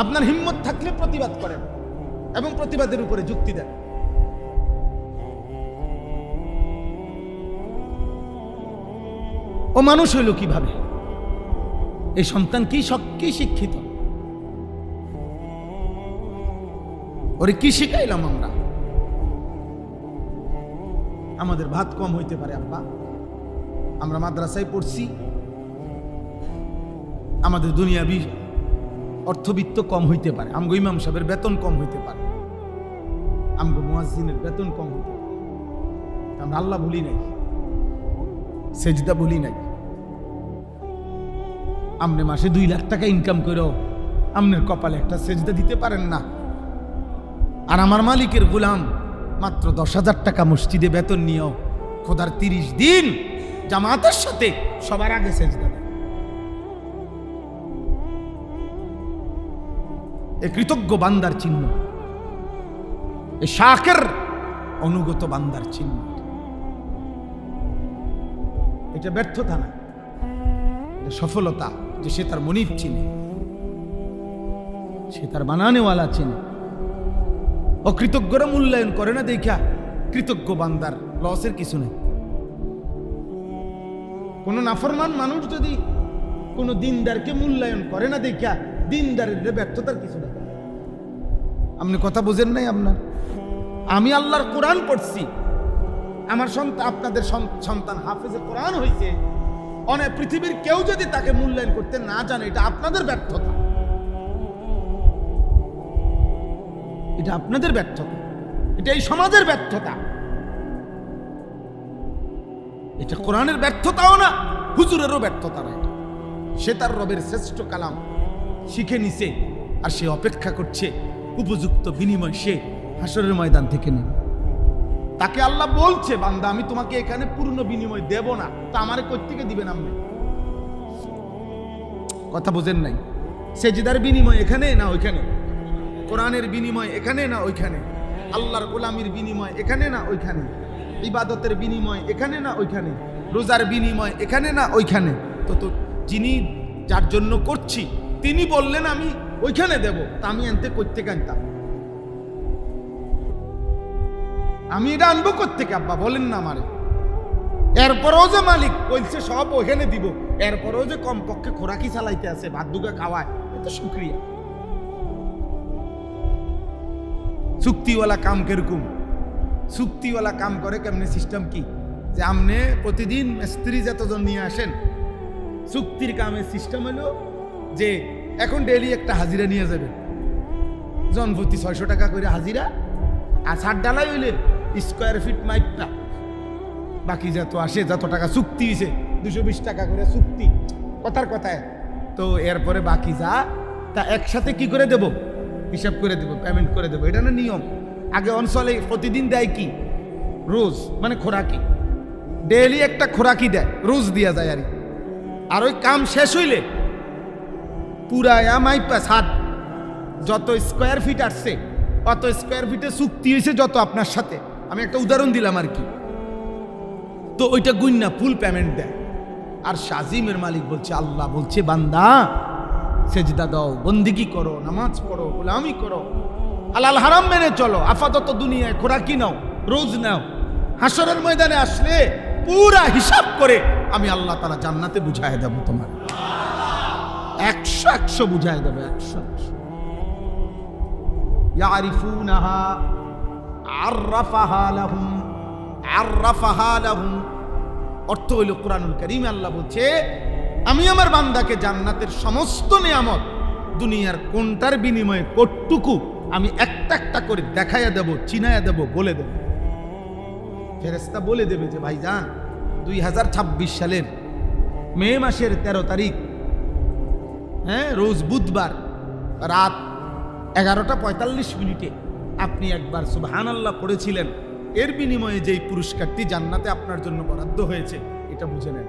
আপনার হিম্মত থাকলে প্রতিবাদ করেন এবং প্রতিবাদের উপরে যুক্তি দেন। ও মানুষ হইল কিভাবে? এই সন্তান কি শিক্ষিত? ওরে কি শিখাইলাম আমরা? আমাদের ভাত কম হইতে পারে আব্বা, আমরা মাদ্রাসায় পড়ছি, আমাদের দুনিয়াবি অর্থবিত্ত কম হইতে পারে, আমগো ইমাম সাহেবের বেতন কম হইতে পারে, আমগো মুয়াজ্জিনের বেতন কম হইতে পারে। আমরা আল্লাহ ভুলি নাই, সেজদা ভুলি নাই। আপনি মাসে 2 লাখ টাকা ইনকাম করেও আপনার কপালে একটা সেজদা দিতে পারেন না, আর আমার মালিকের গোলাম মাত্র 10,000 টাকা মসজিদে বেতন নিয়েও খোদার 30 দিন জামাতের সাথে সবার আগে সেজদা দেয়। এ কৃতজ্ঞ বান্দার চিহ্ন, এ শাকের অনুগত বান্দার চিহ্ন। এটা ব্যর্থতা না, এটা সফলতা যে সে তার মনিব চিনে, সে তার বানানেওয়ালা চিনে। অকৃতজ্ঞরা মূল্যায়ন করে না দেখা কৃতজ্ঞ বান্দার লসের কিছু নেই। কোন নাফরমান মানুষ যদি কোন দিনদারকে মূল্যায়ন করে না দেখা দিনদারের ব্যর্থতার কিছু নেই। আপনি কথা বুঝেন নাই আপনার? আমি আল্লাহর কোরআন পড়ছি, আমার সন্তান, আপনাদের সন্তান হাফেজে কোরআন হয়েছে, অনেক পৃথিবীর কেউ যদি তাকে মূল্যায়ন করতে না জানে, এটা আপনাদের ব্যর্থতা, এটা আপনাদের ব্যর্থতা, এটা এই সমাজের ব্যর্থতা। এটা কোরআনের ব্যর্থতাও না, হুজুরেরও ব্যর্থতা না। এটা সে তার রবের শ্রেষ্ঠ কালাম শিখে নিছে, আর সে অপেক্ষা করছে উপযুক্ত বিনিময় সে হাসরের ময়দান থেকে নেবে। তাকে আল্লাহ বলছে, বান্দা আমি তোমাকে এখানে পূর্ণ বিনিময় দেব না, তা আমারে কই থেকে দিবেন আপনি? কথা বোঝেন নাই? সেজদার বিনিময় এখানে না ওইখানে, কোরআনের বিনিময় এখানে না ওইখানে, আল্লাহর গোলামির বিনিময় এখানে না ওইখানে, ইবাদতের বিনিময় এখানে না ওইখানে, রোজার বিনিময় এখানে না ওইখানে। তো যিনি যার জন্য করছি তিনি বললেন আমি ওইখানে দেব, তা আমি আনতে কোত্থেকে আনতাম? আমি এটা আনবো কোত্থেকে আব্বা বলেন না আমারে? এরপরেও যে মালিক বলছে সব ওইখানে দিব, এরপরেও যে কমপক্ষে খোরাকি চালাইতে আছে, ভাত দুগা খাওয়ায়, এটা শুকরিয়া। চুক্তিওয়ালা কাম কিরকম? চুক্তিওয়ালা কাম করে কেমনে? সিস্টেম কি? যে আপনি প্রতিদিন স্ত্রী যতজন নিয়ে আসেন, চুক্তির কামের সিস্টেম হলো যে এখন ডেইলি একটা হাজিরা নিয়ে যাবে, জনপ্রতি 600 টাকা করে হাজিরা, আর ছাদ ডালাই হইলে স্কোয়ার ফিট মাইকটা, বাকি যত আসে যত টাকা চুক্তি হয়েছে 220 টাকা করে চুক্তি, কথার কথায়। তো এরপরে বাকি যা তা একসাথে কি করে দেব? হিসাব করে দেব, পেমেন্ট করে দেব, এটা না নিয়ম। আগে অঞ্চলে প্রতিদিন দেয় কি? রোজ, মানে খোরাকি, ডেইলি একটা খোরাকি দেয়, রোজ দিয়া যায়। আর ওই কাম শেষ হইলে পুরায়া মাইপা ছাদ যত স্কোয়ার ফিট আসছে অত স্কোয়ার ফিটে চুক্তি হয়েছে যত আপনার সাথে, আমি একটা উদাহরণ দিলাম আর কি, তো ওইটা গুন্না ফুল পেমেন্ট দেয়। আর শাজিমের মালিক বলছে, আল্লাহ বলছে বান্দা সেজদা দাও, বন্দিগি করো, নামাজ পড়ো, গোলামি করো, হালাল হারাম মেনে চলো, আপাতত দুনিয়ায় খোরাকি নাও, রোজ নাও, হাসরের ময়দানে আসলে পুরা হিসাব করে আমি আল্লাহ তাআলা জান্নাতে বুঝায় দেব তোমার 100 বুঝায় দেবে 100 ইয়ারিফুনাহা আররাফাহা লাহুম অর্থ হইল কোরআনুল কারীমে আল্লাহ বলছে আমি আমার বান্দাকে জান্নাতের সমস্ত নিয়ামত দুনিয়ার কোনটার বিনিময়ে কতটুকু আমি একটা একটা করে দেখাইয়া দেব চিনাইয়া দেব বলে দেব ফেরেশতা বলে দেবে যে ভাইজান 2026 সালের মে মাসের 13 তারিখ রোজ বুধবার রাত 11:45 আপনি একবার সুবহানাল্লাহ পড়েছিলেন এর বিনিময়ে যেই পুরস্কারটি জান্নাতে আপনার জন্য বরাদ্দ হয়েছে এটা বুঝে নেন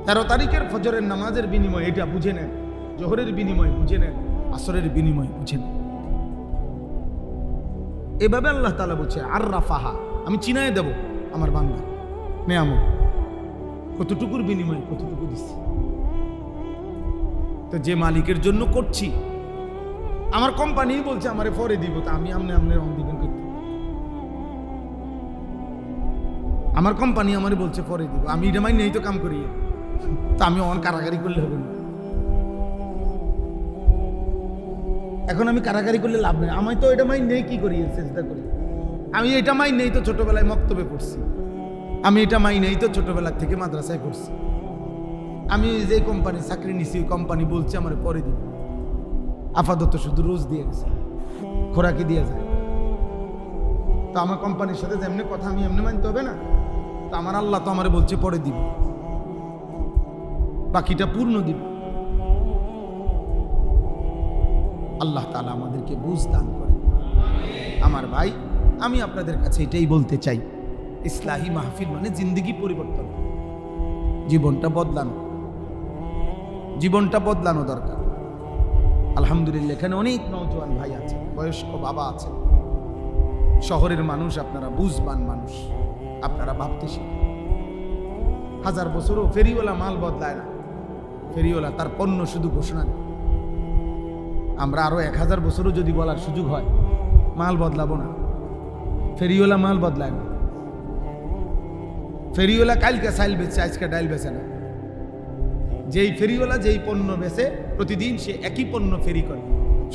13 তারিখের ফজরের নামাজের বিনিময়ে এটা বুঝে নেন জোহরের বিনিময়ে বুঝে নেন আসরের বিনিময়ে বুঝে নেন এভাবে আল্লাহ তাআলা বলছে আররাফাহা আমি চিনায় দেব আমার বান্দা নেয়ামত কতটুকুর বিনিময়ে কতটুকু দিচ্ছি তো যে মালিকের জন্য করছি আমার কোম্পানি বলছে আমারে পরে দিব তা আমি আমনে রং দিবেন করতে আমার কোম্পানি আমারে বলছে পরে দিব আমি এটা মাই নেই তো কাম করি তা আমি অন কারাগারি করলে হবে না এখন আমি কারাগারি করলে লাভ নেই আমি তো এটা মাই নেই কি করি চেষ্টা করি আমি এটা মাই নেই তো ছোটবেলায় মক্তবে পড়ছি আমি এটা মাই নেই তো ছোটবেলা থেকে মাদ্রাসায় পড়ছি আমি যে কোম্পানি চাকরি নিছি ওই কোম্পানি বলছে আমার পরে দিব আপাতত শুধু রোজ দিয়ে গেছে খোরাকি দিয়ে যায় তো আমার কোম্পানির সাথে যেমনি কথা আমি এমনি মানতে হবে না তো আমার আল্লাহ তো আমার বলছে পরে দিব বাকিটা পূর্ণ দিব আল্লাহ তাআলা আমাদেরকে বুঝ দান করে আমার ভাই আমি আপনাদের কাছে এটাই বলতে চাই ইসলাহি মাহফিল মানে জিন্দেগি পরিবর্তন জীবনটা বদলানো দরকার আলহামদুলিল্লাহ এখানে অনেক নওজোয়ান ভাই আছে বয়স্ক বাবা আছে শহরের মানুষ আপনারা বুঝবান মানুষ আপনারা ভাবতে শিখেন 1000 বছরও ফেরিওয়ালা মাল বদলায় না ফেরিওয়ালা তার পণ্য শুধু ঘোষণা দেয় আমরা আরো 1000 বছরও যদি বলার সুযোগ হয় মাল বদলাবো না ফেরিওয়ালা মাল বদলায় না ফেরিওয়ালা কালকে চাইল বেচে আজকে ডাইল বেচে না যেই ফেরিওয়ালা যেই পণ্য বেচে প্রতিদিন সে একই পণ্য ফেরি করে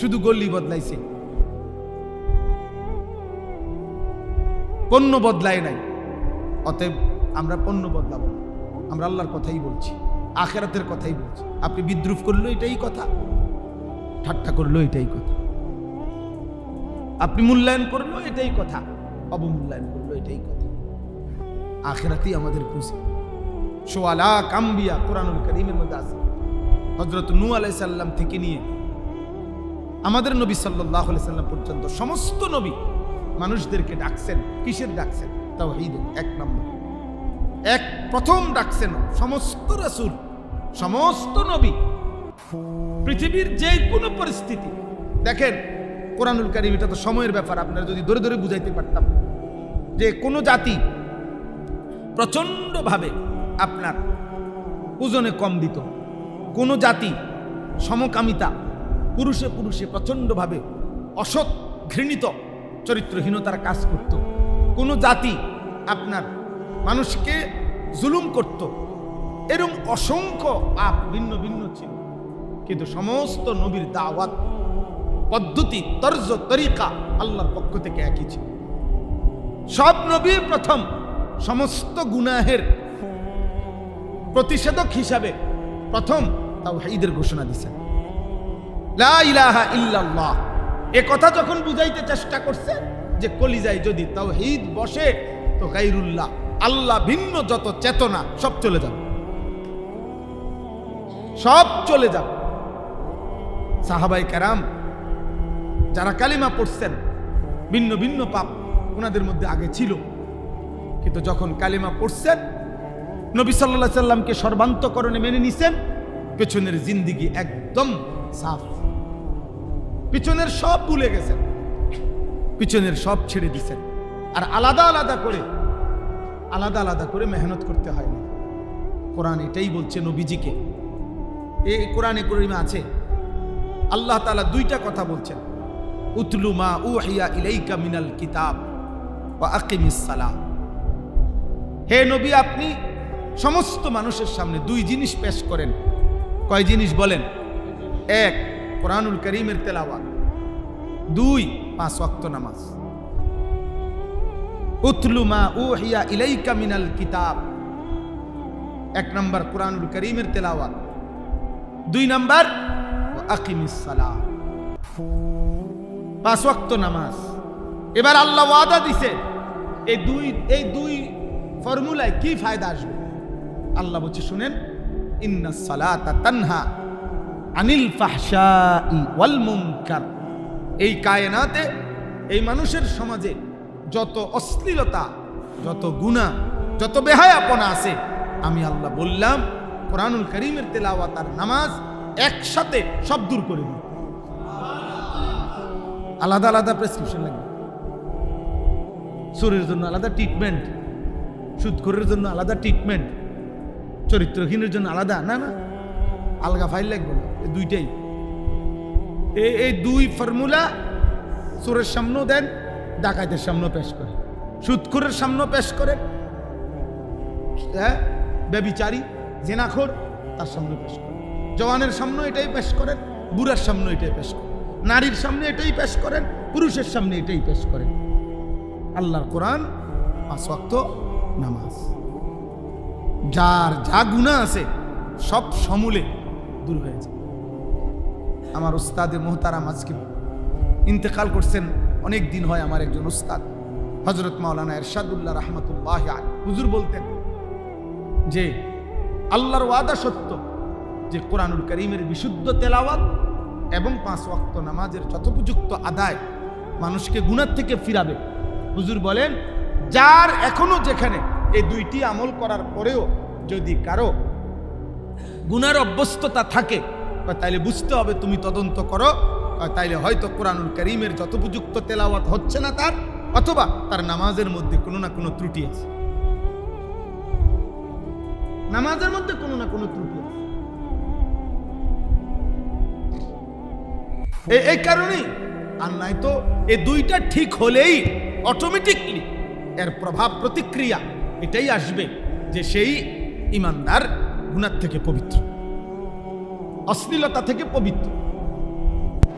শুধু গল্লি বদলাইছে পণ্য বদলায় নাই অতএব আমরা পণ্য বদলাবো না আমরা আল্লাহর কথাই বলছি আখিরাতের কথাই বলছি আপনি বিদ্রুপ করলো এটাই কথা ঠাট্টা করলো এটাই কথা আপনি মূল্যায়ন করলো এটাই কথা অবমূল্যায়ন করলো এটাই কথা আখিরাতেই আমাদের খুশি সোয়ালা কাম্বিয়া কোরআনুল কারীমের মধ্যে আছে হযরত নূহ আলাইহিস সালাম থেকে নিয়ে আমাদের নবী সাল্লাল্লাহু আলাইহি সাল্লাম পর্যন্ত সমস্ত নবী মানুষদেরকে ডাকছেন কিসের ডাকছেন তাওহীদের এক নম্বর প্রথম ডাকছেন সমস্ত রাসূল সমস্ত নবী পৃথিবীর যে কোনো পরিস্থিতি দেখেন কোরআনুল কারীম এটা তো সময়ের ব্যাপার আপনারা যদি ধরে ধরে বুঝাইতে পারতাম যে কোনো জাতি প্রচন্ডভাবে আপনার ওজনে কম দিত কোনো জাতি সমকামিতা পুরুষে পুরুষে প্রচন্ডভাবে অসৎ ঘৃণিত চরিত্রহীনতার কাজ করত কোনো জাতি আপনার মানুষকে জুলুম করত এরকম অসংখ্য পাপ ভিন্ন ভিন্ন ছিল কিন্তু সমস্ত নবীর দাওয়াত পদ্ধতি তর্জ তরিকা আল্লাহর পক্ষ থেকে একই ছিল সব নবী প্রথম সমস্ত গুনাহের প্রতিষেধক হিসাবে প্রথম তাওহীদের ঘোষণা দিয়েছেন লা ইলাহা ইল্লাল্লাহ এ কথা যখন বুঝাইতে চেষ্টা করছে যে কলিজায় যদি তাওহীদ বসে তো গায়রুল্লাহ আল্লাহ ভিন্ন যত চেতনা সব চলে যাবে সাহাবায়ে কেরাম যারা কালিমা পড়ছেন ভিন্ন ভিন্ন পাপ ওনাদের মধ্যে আগে ছিল কিন্তু যখন কালিমা পড়ছেন নবী সাল্লাল্লাহু আলাইহি সাল্লামকে সর্বান্তকরণে মেনে নিছেন পেছনের জিন্দেগি একদম সাফ পিছনের সব ভুলে গেছেন পিছনের সব ছেড়ে দিছেন আর আলাদা আলাদা করে মেহনত করতে হয় না কোরআন এটাই বলছে নবীজিকে এই কোরআনে কারীমে আছে আল্লাহ তাআলা দুইটা কথা বলছেন উতলু মা উহিয়া ইলাইকা মিনাল কিতাব ওয়া আকিমিস সালাহ। হে নবী, আপনি সমস্ত মানুষের সামনে দুই জিনিস পেশ করেন। কয় জিনিস বলেন? এক, কোরআনুল কারীমের তেলাওয়াত। দুই, 5 ওয়াক্ত নামাজ। উতলু মা উহিয়া ইলাইকা মিনাল কিতাব, 1 নম্বর কোরআনুল কারীমের তেলাওয়াত, 2 নম্বর ওয়া আকিমিস সালাহ, 5 ওয়াক্ত নামাজ। এবার আল্লাহ ওয়াদা দিছে এই দুই ফর্মুলায় কি ফায়দা আসবে? আল্লাহ বলছে শুনেন, ইন্নাস সালাতা তানহা আনিল ফাহশাই ওয়াল মুনকার। এই কায়নাতে, এই মানুষের সমাজে যত অশ্লীলতা, যত গুনাহ, যত বেহায়াপনা আছে, আমি আল্লাহ বললাম কোরআনুল কারীমের তেলাওয়াত আর নামাজ একসাথে সব দূর করে দিই। আলাদা আলাদা প্রেসক্রিপশন লাগবে। সুরের জন্য আলাদা ট্রিটমেন্ট, সুদখোরের জন্য আলাদা ট্রিটমেন্ট, চরিত্রহীনের জন্য আলাদা, না না, আলগা ফাইল লাগবে না। এই দুইটাই, এই দুই ফর্মুলা সুরের সামনেও দেন, ডাকাতের সামনেও পেশ করে, সুদখোরের সামনেও পেশ করেন, ব্যভিচারী জেনাখোর তার সামনে পেশ করেন, জওয়ানের সামনে এটাই পেশ করেন, বুড়ার সামনে এটাই পেশ করেন, নারীর সামনে এটাই পেশ করেন, পুরুষের সামনে এটাই পেশ করেন। আল্লাহর কোরআন, 5 ওয়াক্ত নামাজ, যার যা গুনাহ আছে সব সমূলে দূর হয়ে যায়। আমার উস্তাদে মোহতারাম আজকে ইন্তেকাল করছেন, অনেক দিন হয়। আমার একজন উস্তাদ হযরত মাওলানা ইরশাদুল্লাহ রাহমাতুল্লাহি আলাইহি হুজুর বলতেন যে আল্লাহর ওয়াদা সত্য, যে কোরআনুল কারীমের বিশুদ্ধ তেলাওয়াত এবং 5 ওয়াক্ত নামাজের যথোপযুক্ত আদায় মানুষকে গুনাহ থেকে ফিরাবে। হুজুর বলেন, যার এখনো যেখানে এই দুইটি আমল করার পরেও যদি কারো গুনার অভ্যস্ততা থাকে, তাইলে বুঝতে হবে, তুমি তদন্ত করো, তাইলে হয়তো কোরআনুল কারীমের যথোপযুক্ত তেলাওয়াত হচ্ছে না তার, অথবা তার নামাজের মধ্যে কোনো না কোনো ত্রুটি আছে, নামাজের মধ্যে কোনো না কোনো ত্রুটি আছে। এই কারণেই, আর নাই তো এই দুইটা ঠিক হলেই অটোমেটিকলি এর প্রভাব প্রতিক্রিয়া এটাই আসবে যে সেই ইমানদার গুনাহ থেকে পবিত্র, অশ্লীলতা থেকে পবিত্র।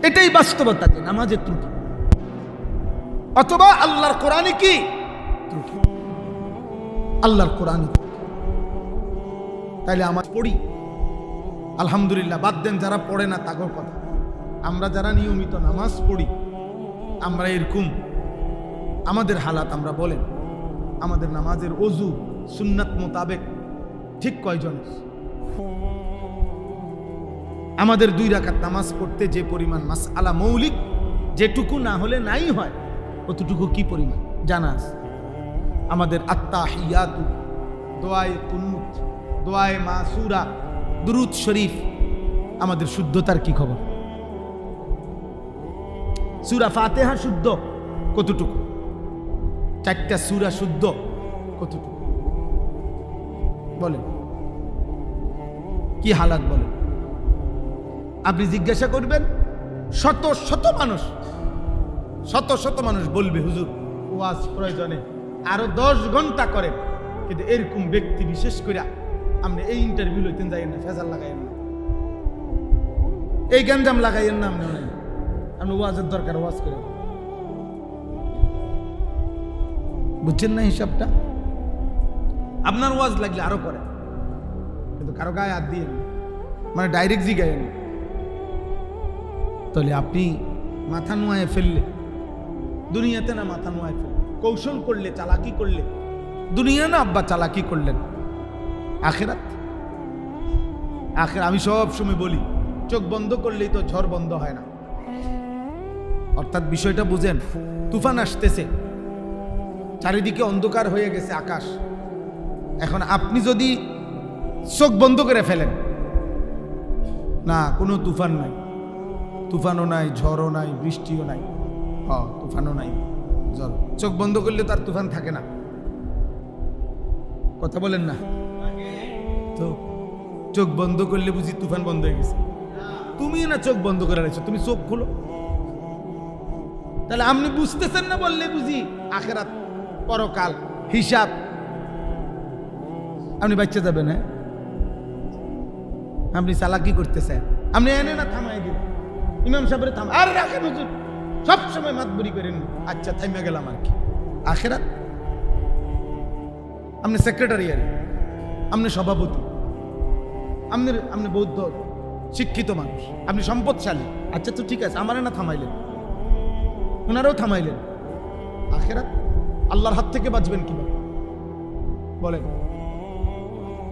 এটাই বাস্তবতা, যে নামাজের ত্রুটি অথবা আল্লাহর কোরআনে কি ত্রুটি, আল্লাহর কোরআনে। তাইলে আমার পড়ি আলহামদুলিল্লাহ, বাদ দেন যারা পড়ে না তাগর কথা। আমরা যারা নিয়মিত নামাজ পড়ি, আমরা এরকম আমাদের হালাত আমরা বলেন, আমাদের নামাজের ওযু সুন্নাত মোতাবেক ঠিক কয়জন? আমাদের 2 রাকাত নামাজ পড়তে যে পরিমাণ মাসআলা মৌলিক, যেটুকু না হলে নাই হয়, অতটুকু কি পরিমাণ জানা আছে? আমাদের আত্তাহিয়াতু, দোয়ায়ে কুনুত, দোয়ায়ে মাসুরা, দুরূদ শরীফ, আমাদের শুদ্ধতার কি খবর? সূরা ফাতিহা শুদ্ধ কতটুকু? 4টা সূরা শুদ্ধ কতটুকু? বলেন, কি হালাত বলেন? আপনি জিজ্ঞাসা করবেন, শত শত মানুষ বলবে, হুজুর ওয়াজ প্রয়োজনে আরো 10 ঘন্টা করেন, কিন্তু এরকম ব্যক্তি বিশেষ করে আপনি এই ইন্টারভিউ লইতেন যাইয়েন না, ফেজাল লাগাইয়েন না, এই গ্যাঞ্জাম লাগাইয়েন না, আপনি ওয়াজের দরকার, ওয়াজ করে। বুঝছেন না হিসাবটা? আপনার ওয়াজ লাগলে আরো করে, কিন্তু কারো গায়ে হাত দিয়ে মানে ডাইরেক্ট জিগাইয়েন। তাহলে আপনি মাথা নোয়ায় ফেললে দুনিয়াতে না, মাথা নোয়ায় ফেললে কৌশল করলে, চালাকি করলে দুনিয়া না, আব্বা চালাকি করলেন আখিরাত। আমি সব সময় বলি, চোখ বন্ধ করলেই তো ঝড় বন্ধ হয় না। অর্থাৎ বিষয়টা বুঝেন, তুফান আসতেছে, চারিদিকে অন্ধকার হয়ে গেছে আকাশ। এখন আপনি যদি চোখ বন্ধ করে ফেলেন, না কোনো তুফান নাই, তুফানও নাই, ঝড়ও নাই, বৃষ্টিও নাই, তুফানও নাই, ঝড়, চোখ বন্ধ করলে তার তুফান থাকে না। কথা বলেন না তো? চোখ বন্ধ করলে বুঝি তুফান বন্ধ হয়ে গেছে? তুমি না চোখ বন্ধ করে রাখছো, তুমি চোখ খুলো। তাহলে আপনি বুঝতেছেন না বললে বুঝি আখিরাত, পরকাল, হিসাব আপনি বাচ্চা যাবেন। হ্যাঁ, আপনি চালাকি করতেছেন। আপনি এনে না থামাই দিন, ইমাম সাহেবের থাম, আর রাখেন হুজুর, সবসময় মাতবরি করেন। আচ্ছা থাইমা গেলাম আর কি। আখিরাত, আপনি সেক্রেটারিয়াল, আপনি সভাপতি, আপনি বৌদ্ধ শিক্ষিত মানুষ, আপনি সম্পদশালী। আচ্ছা তো ঠিক আছে, আমারে না থামাইলেন, ওনারাও থামাইলেন। আখিরাত, আল্লাহর হাত থেকে বাঁচবেন কিভাবে বলেন?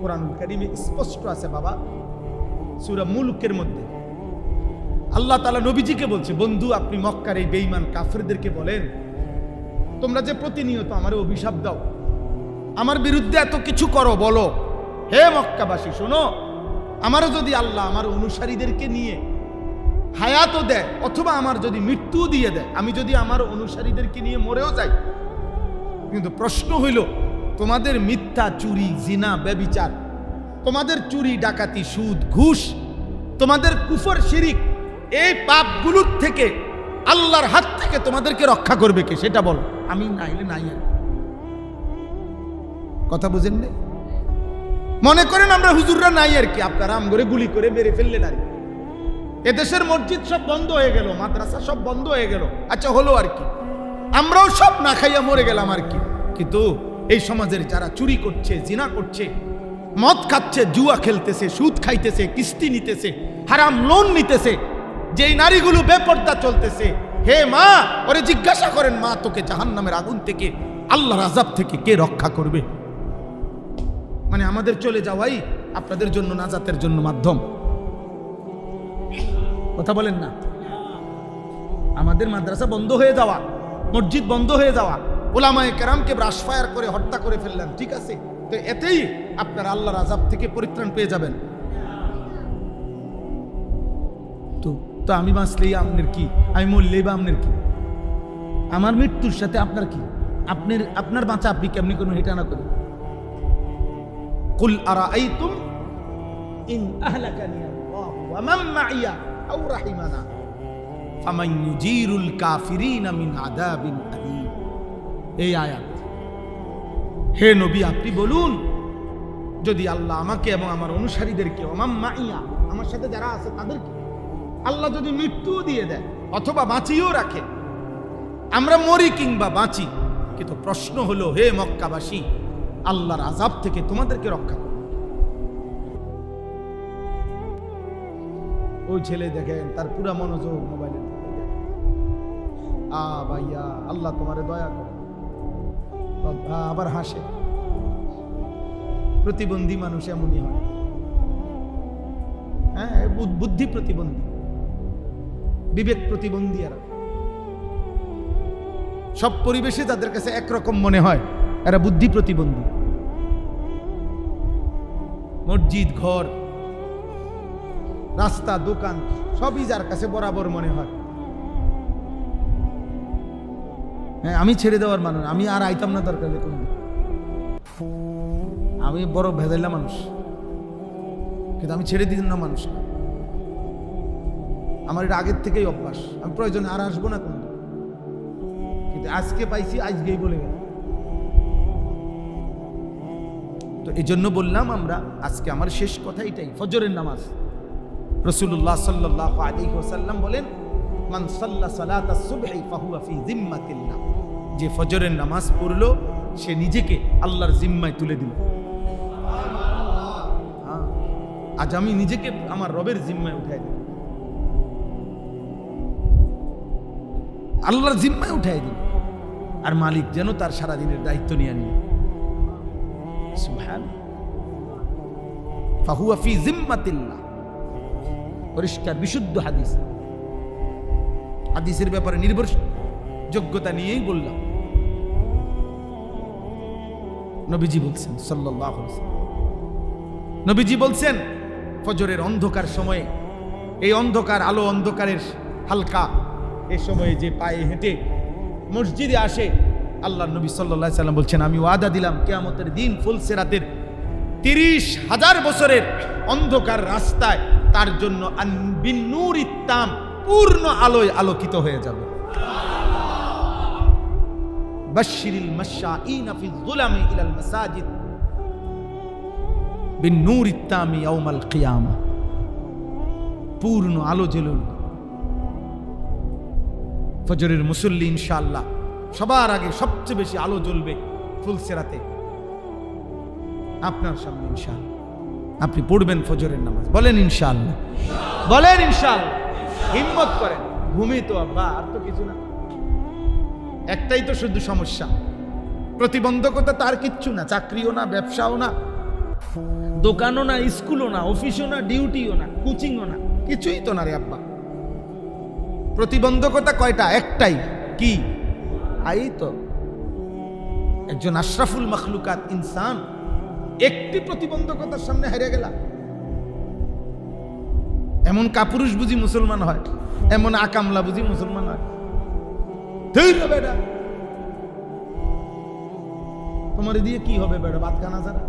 কোরআনুল কারীমে স্পষ্ট আছে বাবা, সূরা মুলকের মধ্যে আল্লাহ তাআলা নবীজিকে বলছে, বন্ধু আপনি মক্কার এই বেঈমান কাফেরদেরকে বলেন, তোমরা যে প্রতিনিয়ত আমারে অভিশাপ দাও, আমার বিরুদ্ধে এত কিছু করো, বলো হে মক্কাবাসী শোনো, আমারও যদি আল্লাহ আমার অনুসারীদেরকে নিয়ে হায়াতও দেয় অথবা আমার যদি মৃত্যু দিয়ে দেয়, আমি যদি আমার অনুসারীদেরকে নিয়ে মরেও যাই, কিন্তু প্রশ্ন হইল তোমাদের মিথ্যা, চুরি, জিনা, ব্যভিচার, তোমাদের চুরি, ডাকাতি, সুদ, ঘুষ, তোমাদের কুফর, শিরিক, এই পাপগুলোর থেকে আল্লাহর হাত থেকে তোমাদেরকে রক্ষা করবে কে সেটা বলো। আমি নাইলে নাই। কথা বুঝেন নাই? মনে করেন আমরা হুজুররা নাই আর কি, আপনারা আমগরে গুলি করে মেরে ফেললেন আর কি। এদেশের মসজিদ সব বন্ধ হয়ে গেল, মাদ্রাসা সব বন্ধ হয়ে গেল, আচ্ছা হলো আর কি, আমরাও সব না খাইয়া মরে গেলাম আর কি। কিন্তু এই সমাজের যারা চুরি করছে, জিনা করছে, মদ খাচ্ছে, জুয়া খেলতেছে, সুদ খাইতেছে, কিস্তি নিতেছে, হারাম লোন নিতেছে, যেই নারীগুলো বেপর্দা চলতেছে, হে মা ওরে জিজ্ঞাসা করেন, মা তোকে জাহান্নামের আগুন থেকে, আল্লাহর আযাব থেকে কে রক্ষা করবে? মানে আমাদের চলে যাওয়াই আপনাদের জন্য নাজাতের জন্য মাধ্যম। কথা বলেন না? আমাদের মাদ্রাসা বন্ধ হয়ে যাওয়া, মসজিদ বন্ধ হয়ে যাওয়া, উলামায়ে কেরামকে ব্রাশ ফায়ার করে হত্যা করে ফেললেন, ঠিক আছে, তো এতেই আপনারা আল্লাহর আযাব থেকে পরিত্রাণ পেয়ে যাবেন। তো আমি বাঁচলেই আপনার কি, আমি মরলেই বা আপনার কি, আমার মৃত্যুর সাথে আপনার কি? আপনার বাঁচা আপনি কেমনি কোনো হেটানা করেন? কুল আরাআইতুম ইন আহলাকানি আল্লাহু ওয়া মান মাইয়া আও রাহিমানা ফামান ইউজিরুল কাফিরিনা মিন আযাবিন আলীম। এই আয়াত, হে নবী আপনি বলুন, যদি আল্লাহ আমাকে এবং আমার অনুসারীদেরকে, ওয়া মান মাইয়া আমার সাথে যারা আছে তাদেরকে আল্লাহ যদি মৃত্যু দিয়ে দেয় অথবা বাঁচিয়েও রাখে, আমরা মরি কিংবা বাঁচি, কিন্তু প্রশ্ন হলো হে মক্কাবাসী, আল্লাহর আযাব থেকে তোমাদেরকে রক্ষা করো। ওই ছেলে দেখেন তার পুরা মনোযোগ মোবাইলের দিকে। ভাইয়া আল্লাহ তোমারে দয়া করে, আবার হাসে। প্রতিবন্ধী মানুষ এমনই হয়, হ্যাঁ, বুদ্ধি প্রতিবন্ধী, বিবেক প্রতিবন্ধী। এরা সব পরিবেশে তাদের কাছে একরকম মনে হয়, এরা বুদ্ধি প্রতিবন্ধী। মসজিদ, ঘর, রাস্তা, দোকান সবই যার কাছে বরাবর মনে হয়। হ্যাঁ, আমি ছেড়ে দেওয়ার মানুষ, আমি আর আইতাম না দরকার কোন, আমি বড় ভেজাইলা মানুষ, কিন্তু আমি ছেড়ে দিতাম না মানুষ। আমার এটা আগের থেকেই অভ্যাস, আমি প্রয়োজনে আর আসবো না কোন, কিন্তু আজকে পাইছি, আজকেই বলে গেল। তো এই জন্য বললাম আমরা আজকে, আমার শেষ কথা এটাই, ফজরের নামাজ। রাসূলুল্লাহ সাল্লাল্লাহু আলাইহি ওয়াসাল্লাম বলেন, মান সাল্লা সালাতাস সুবহি ফাহুয়া ফি জিম্মাতিল্লাহ, যে ফজরের নামাজ পড়লো সে নিজেকে আল্লাহর জিম্মায় তুলে দিল। আজ আমি নিজেকে আমার রবের জিম্মায় উঠাই দিই, আল্লাহর জিম্মায় উঠাই দিই, আর মালিক যেন তার সারাদিনের দায়িত্ব নিয়ে নিন। সুবহান, ফাহুয়া ফি জিম্মাতিল্লাহ, পরিষ্কার বিশুদ্ধ হাদিস। হাদিসের ব্যাপারে নির্ভরযোগ্যতা নিয়েই বললাম। নবীজি বলছেন সাল্লাল্লাহু আলাইহি ওয়াসাল্লাম, নবীজি বলছেন ফজরের অন্ধকার সময়ে, এই অন্ধকার, আলো অন্ধকারের হালকা এই সময়ে যে পায়ে হেঁটে মসজিদে আসে, আল্লাহ নবী সাল্লাল্লাহু আলাইহি ওয়াসাল্লাম বলছেন, আমি ওয়াদা দিলাম কিয়ামতের দিন ফুলসিরাতের 30,000 বছরের অন্ধকার রাস্তায় তার জন্য বিন নূরিত তাম, পূর্ণ আলোয় আলোকিত হয়ে যাবে। বাশশিরিল মাশশাঈনা ফিয যুলামি ইলাল মাসাজিদ বিন-নূরিত তামি ইয়াউমাল কিয়ামা। পূর্ণ আলো জ্বলে উঠবে। ফজরের মুসল্লি ইনশাআল্লাহ সবার আগে সবচেয়ে বেশি আলো জ্বলবে ফুলসেরাতে আপনার সামনে ইনশাআল্লাহ। আপনি পড়বেন ফজরের নামাজ, বলেন ইনশাআল্লাহ, বলেন ইনশাআল্লাহ। হিম্মত করেন। ঘুমিয়ে তো আব্বা, আর তো কিছু না, একটাই তো শুধু সমস্যা, প্রতিবন্ধকতা তার কিচ্ছু না, চাকরিও না, ব্যবসাও না, দোকানও না, স্কুলও না, অফিসও না, ডিউটিও না, কোচিংও না, কিছুই তো না রে আব্বা। প্রতিবন্ধকতা কয়টা? একটাই। কি? এই তো একজন আশরাফুল মখলুকাত ইনসান একটি প্রতিবন্ধকতার সামনে হেরে গেল। এমন কাপুরুষ বুঝি মুসলমান হয়, এমন আকামলা বুঝি মুসলমান হয়? বেটা তোমার দিয়ে কি হবে বেটা? ভাত খানা ছাড়া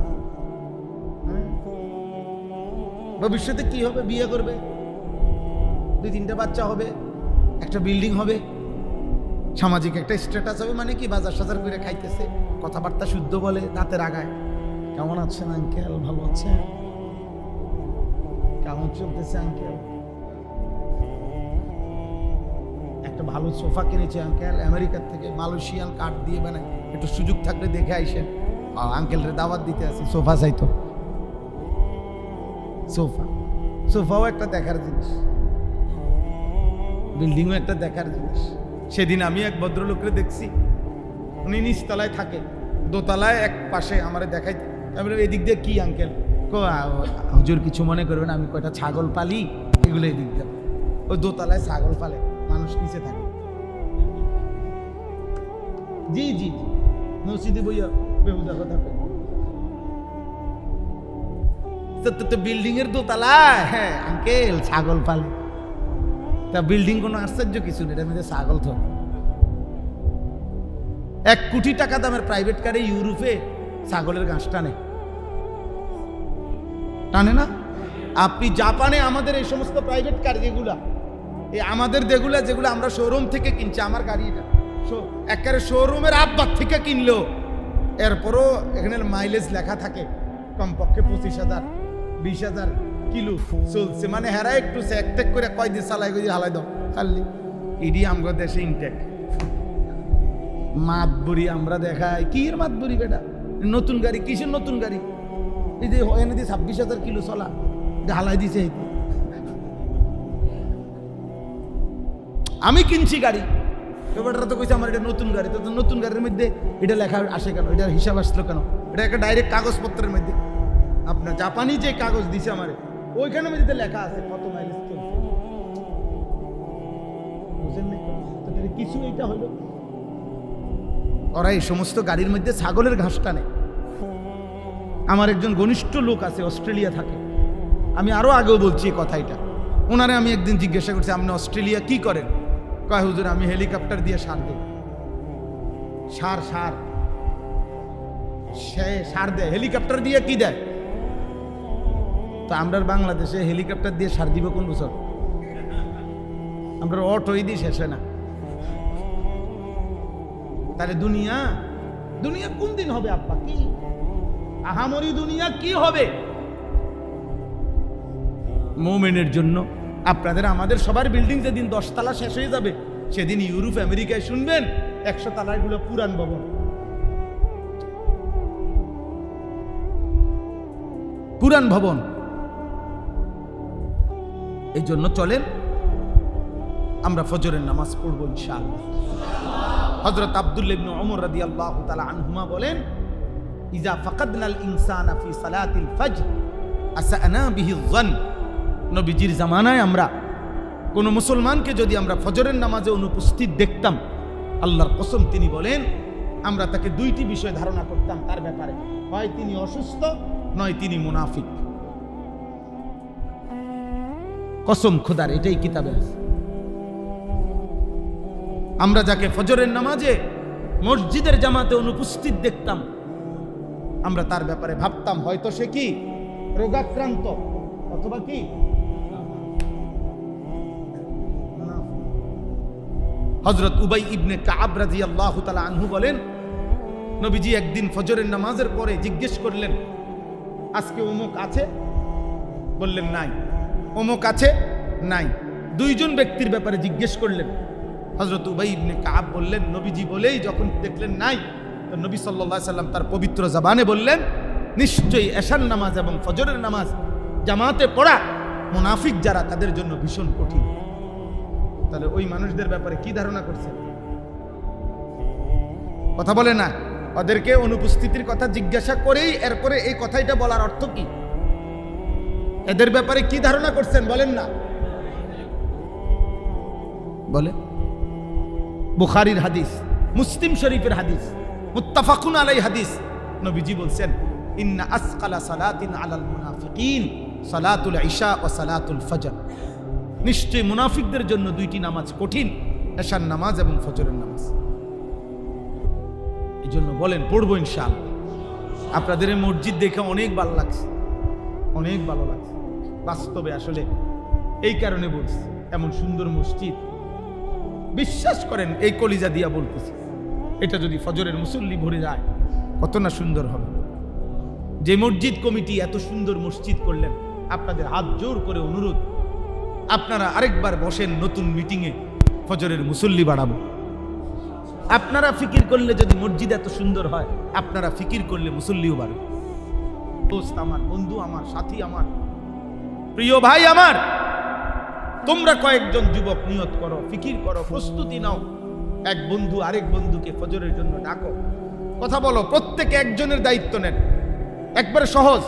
ভবিষ্যতে কি হবে? বিয়ে করবে, 2-3টা বাচ্চা হবে, একটা বিল্ডিং হবে, সামাজিক একটা স্ট্যাটাস হবে। মানে কি? বাজার সাজার করে খাইতেছে, কথাবার্তা শুদ্ধ বলে, দাঁতে রাগায়। কেমন আছেন আঙ্কেল? ভালো আছেন? কেমন চলতেছে আঙ্কেল? একটা ভালো সোফা কিনেছে আঙ্কেল আমেরিকার থেকে, মালয়েশিয়ান কাঠ দিয়ে বানায়, একটু সুযোগ থাকলে দেখে আইসেন। আঙ্কেলের দাওয়াত দিতে আসি। সোফা চাইতো। সোফাও একটা দেখার জিনিস, বিল্ডিংও একটা দেখার জিনিস। সেদিন আমি এক ভদ্রলোককে দেখছি, উনি নিচতলায় থাকে, দোতলায় এক পাশে আমারে দেখাই। আমি এদিক দিয়ে কি আঙ্কেল? হুজুর কিছু মনে করবেন, আমি কয়টা ছাগল পালি, এগুলো এদিক দিয়ে। ওই দোতলায় ছাগল পালে, মানুষ নিচে থাকে। জি জি জি, মসজিদে বইয়া বেহুদা কথা কই। তো বিল্ডিং এর দোতলায়, হ্যাঁ আঙ্কেল ছাগল পালে। তা বিল্ডিং কোনো আশ্চর্য কিছু নেই, এটার মধ্যে ছাগল তো। 1 কোটি টাকা দামের প্রাইভেট কারে ইউরোপে ছাগলের ঘাস টানে না? আপনি জাপানে আমাদের এই সমস্ত প্রাইভেট কার যেগুলা, এই আমাদের যেগুলো আমরা শোরুম থেকে কিনছি, আমার গাড়ি এটা একেবারে শোরুমের আব্বার থেকে কিনলেও এরপরও এখানে মাইলেজ লেখা থাকে, কমপক্ষে 25,000 20,000 কিলো চলছে। মানে হেরা একটু একটেক করে কয় দিয়ে চালাই গিয়ে হালাই দাও খালি। ইডি আমরা দেশে ইনটেক মাতবুরি আমরা দেখাই। কি এর মাতবুরি বেটা? নতুন গাড়ি, কিসের নতুন গাড়ি? এই যে এনে দিয়ে 26,000 কিলো চলা হালাই দিছে। আমি কিনছি গাড়ি, ব্যাপারটা তো কইছে আমার এটা নতুন গাড়ি। তো নতুন গাড়ির মধ্যে এটা লেখা আসে কেন? এটার হিসাব আসলো কেন? এটা একটা ডাইরেক্ট কাগজপত্রের মধ্যে, আপনার জাপানি যে কাগজ দিছে আমারে, ওইখানে মধ্যে লেখা আছে কত মাইলেজ চলছে। বুঝেন না? তো কিছু এইটা হলো, ওরা এই সমস্ত গাড়ির মধ্যে ছাগলের ঘাস টানে। আমার একজন ঘনিষ্ঠ লোক আছে, অস্ট্রেলিয়া থাকে। আমি আরো আগেও বলছি এই কথাটা। ওনারে আমি একদিন জিজ্ঞাসা করছি, আপনি অস্ট্রেলিয়া কি করেন? কয় হুজুর আমি হেলিকপ্টার দিয়ে সার দিই। সার দেয় হেলিকপ্টার দিয়ে। কি দেয়? তো আমরা বাংলাদেশে হেলিকপ্টার দিয়ে সার দিব কোন বছর? আমরা অটোই দিই, শেষে না। তাহলে দুনিয়া কোন দিন হবে আব্বা? কি আহামরি দুনিয়া কি হবে? মুমিনের জন্য আপনাদের আমাদের সবার বিল্ডিং যেদিন 10 তলা শেষ হয়ে যাবে, সেদিন ইউরোপ আমেরিকায় শুনবেন 100 তলার গুলো পুরান ভবন। পুরান ভবন। এই জন্য চলেন আমরা ফজরের নামাজ পড়ব ইনশাআল্লাহ। হযরত আব্দুল্লাহ ইবনে ওমর রাদিয়াল্লাহু তাআলা আনহুমা বলেন, ইজা ফাকাদনাল ইনসানা ফি সালাতিল ফজর আসানা বিহি যন। নবীজির জামানায় আমরা কোন মুসলমানকে যদি আমরা ফজরের নামাজে অনুপস্থিত দেখতাম, আল্লাহর কসম তিনি বলেন আমরা তাকে 2টি বিষয় ধারণা করতাম তার ব্যাপারে, হয় তিনি অসুস্থ, নয় তিনি মুনাফিক। কসম খোদার, এটাই কিতাবে আছে। আমরা যাকে ফজরের নামাজে মসজিদের জামাতে অনুপস্থিত দেখতাম, আমরা তার ব্যাপারে ভাবতাম হয়তো সে কি রোগাক্রান্ত, অথবা কি হযরত উবাই ইবনে কাব রাদিয়াল্লাহু তাআলা আনহু বলেন, নবীজি একদিন ফজরের নামাজের পরে জিজ্ঞেস করলেন, আজকে অমুক আছে? বললেন নাই। অমুক আছে? নাই। দুইজন ব্যক্তির ব্যাপারে জিজ্ঞেস করলেন। হযরত উবাই ইবনে কাব বললেন, নবীজি বলেই যখন দেখলেন নাই, তো নবী সাল্লাল্লাহু আলাইহি সাল্লাম তার পবিত্র জবানে বললেন, নিশ্চয়ই এশার নামাজ এবং ফজরের নামাজ জামাতে পড়া মুনাফিক যারা, তাদের জন্য ভীষণ কঠিন। তাহলে ওই মানুষদের ব্যাপারে কি ধারণা করছেন? কথা বলে না, ওদেরকে অনুপস্থিতির কথা জিজ্ঞাসা করেই এরপরে এই কথাটা বলার অর্থ কি? এদের ব্যাপারে কি ধারণা করছেন বলেন না? বলে বুখারীর হাদিস, মুসলিম শরীফের হাদিস, মুত্তাফাকুন আলাই হাদিস, নবীজি বলছেন, ইন্না আসকালা সালাতিন আলাল মুনাফিকিন সালাতুল ইশা ওয়া সালাতুল ফজর। নিশ্চয়ই মুনাফিকদের জন্য দুইটি নামাজ কঠিন, এশার নামাজ এবং ফজরের নামাজ। এই জন্য বলেন পড়বো ইনশাআল্লাহ। আপনাদের এই মসজিদ দেখে অনেক ভালো লাগছে, অনেক ভালো লাগছে। বাস্তবে আসলে এই কারণে বলছি, এমন সুন্দর মসজিদ, বিশ্বাস করেন এই কলিজা দিয়া বলতেছি, এটা যদি ফজরের মুসল্লি ভরে যায় কত না সুন্দর হবে। যে মসজিদ কমিটি এত সুন্দর মসজিদ করলেন, আপনাদের হাত জোর করে অনুরোধ, আপনারা আরেকবার বসেন নতুন মিটিংয়ে, ফজরের মুসল্লি বাড়াবো। আপনারা ফিকির করলে যদি মসজিদ এত সুন্দর হয়, আপনারা ফিকির করলে মুসল্লিও বাড়বে। দোস্ত আমার, বন্ধু আমার, সাথী আমার, প্রিয় ভাই আমার, তোমরা কয়েকজন যুবক নিয়ত করো, ফিকির করো, প্রস্তুতি নাও, এক বন্ধু আরেক বন্ধুকে ফজরের জন্য ডাকো, কথা বলো, প্রত্যেকে একজনের দায়িত্ব নেন। একবারে সহজ,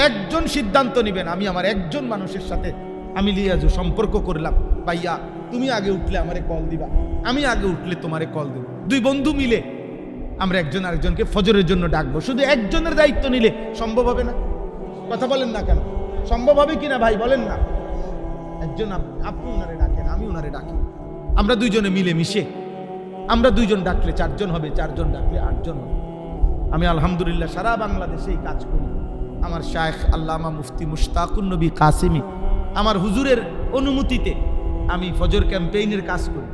একজন সিদ্ধান্ত নিবেন, আমি আমার একজন মানুষের সাথে আমি লিয়াজু সম্পর্ক করলাম, ভাইয়া তুমি আগে উঠলে আমারে কল দিবা, আমি আগে উঠলে তোমারে কল দেব। দুই বন্ধু মিলে আমরা একজন আরেকজনকে ফজরের জন্য ডাকবো। শুধু একজনের দায়িত্ব নিলে সম্ভব হবে না। কথা বলেন না কেন? সম্ভব হবে কিনা ভাই বলেন না? একজন আপনি ওনারে ডাকেন, আমি ওনারে ডাকি, আমরা দুইজনে মিলে মিশে, আমরা দুইজন ডাকলে চারজন হবে, চারজন ডাকলে আটজন হবে। আমি আলহামদুলিল্লাহ সারা বাংলাদেশে এই কাজ করি। আমার শায়েখ আল্লামা মুফতি মুশতাকুন নবী কাসেমি, আমার হুজুরের অনুমতিতে আমি ফজর ক্যাম্পেইনের কাজ করি।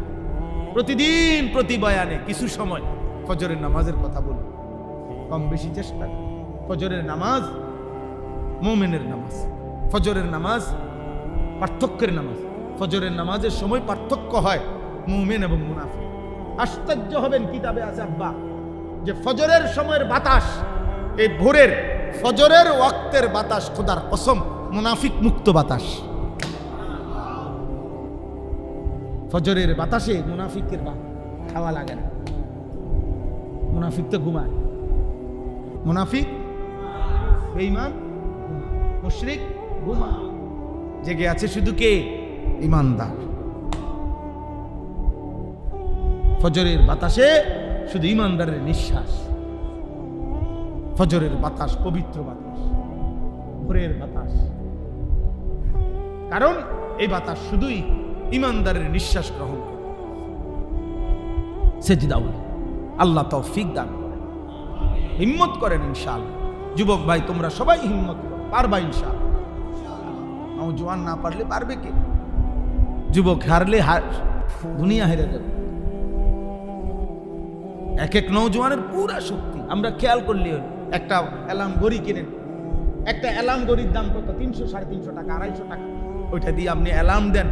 প্রতিদিন প্রতি বয়ানে কিছু সময় ফজরের নামাজের কথা বলি, কম বেশি চেষ্টা। ফজরের নামাজ মুমিনের নামাজ, ফজরের নামাজ পার্থক্যের নামাজ। ফজরের নামাজের সময় পার্থক্য হয় মুমিন এবং মুনাফিক। আশ্চর্য হবেন, কিতাবে আছে আব্বা, যে ফজরের সময়ের বাতাস, এই ভোরের ফজরের ওয়াক্তের বাতাস, খোদার কসম মুনাফিক মুক্ত বাতাস। ফজরের বাতাসে মুনাফিকের খাওয়া লাগে না। মুনাফিক তো ঘুমায়, মুনাফিক বেঈমান, মুশরিক ঘুমায়, জেগে আছে শুধু কে? ঈমানদার। ফজরের বাতাসে শুধু ঈমানদারের নিঃশ্বাস। ফজরের বাতাস পবিত্র বাতাস, ভোরের বাতাস, কারণ এই বাতাস শুধুই ঈমানদারের নিঃশ্বাস গ্রহণ করে। সেজদাও আল্লাহ তৌফিক দান করেন, হিম্মত করেন ইনশাআল্লাহ। যুবক ভাই তোমরা সবাই হিম্মত করো, পারবা ইনশাআল্লাহ। নওজোয়ান না পারলে পারবে কে? যুবক হারলে দুনিয়া হেরে যাবে। এক এক নওজোয়ানের পুরা শক্তি আমরা খেয়াল করলে, একটা অ্যালার্ম ঘড়ি কিনেন, একটা অ্যালার্ম ঘড়ির দাম কত? 300, 350 টাকা, 250 টাকা। ওইটা দিয়ে আপনি অ্যালার্ম দেন।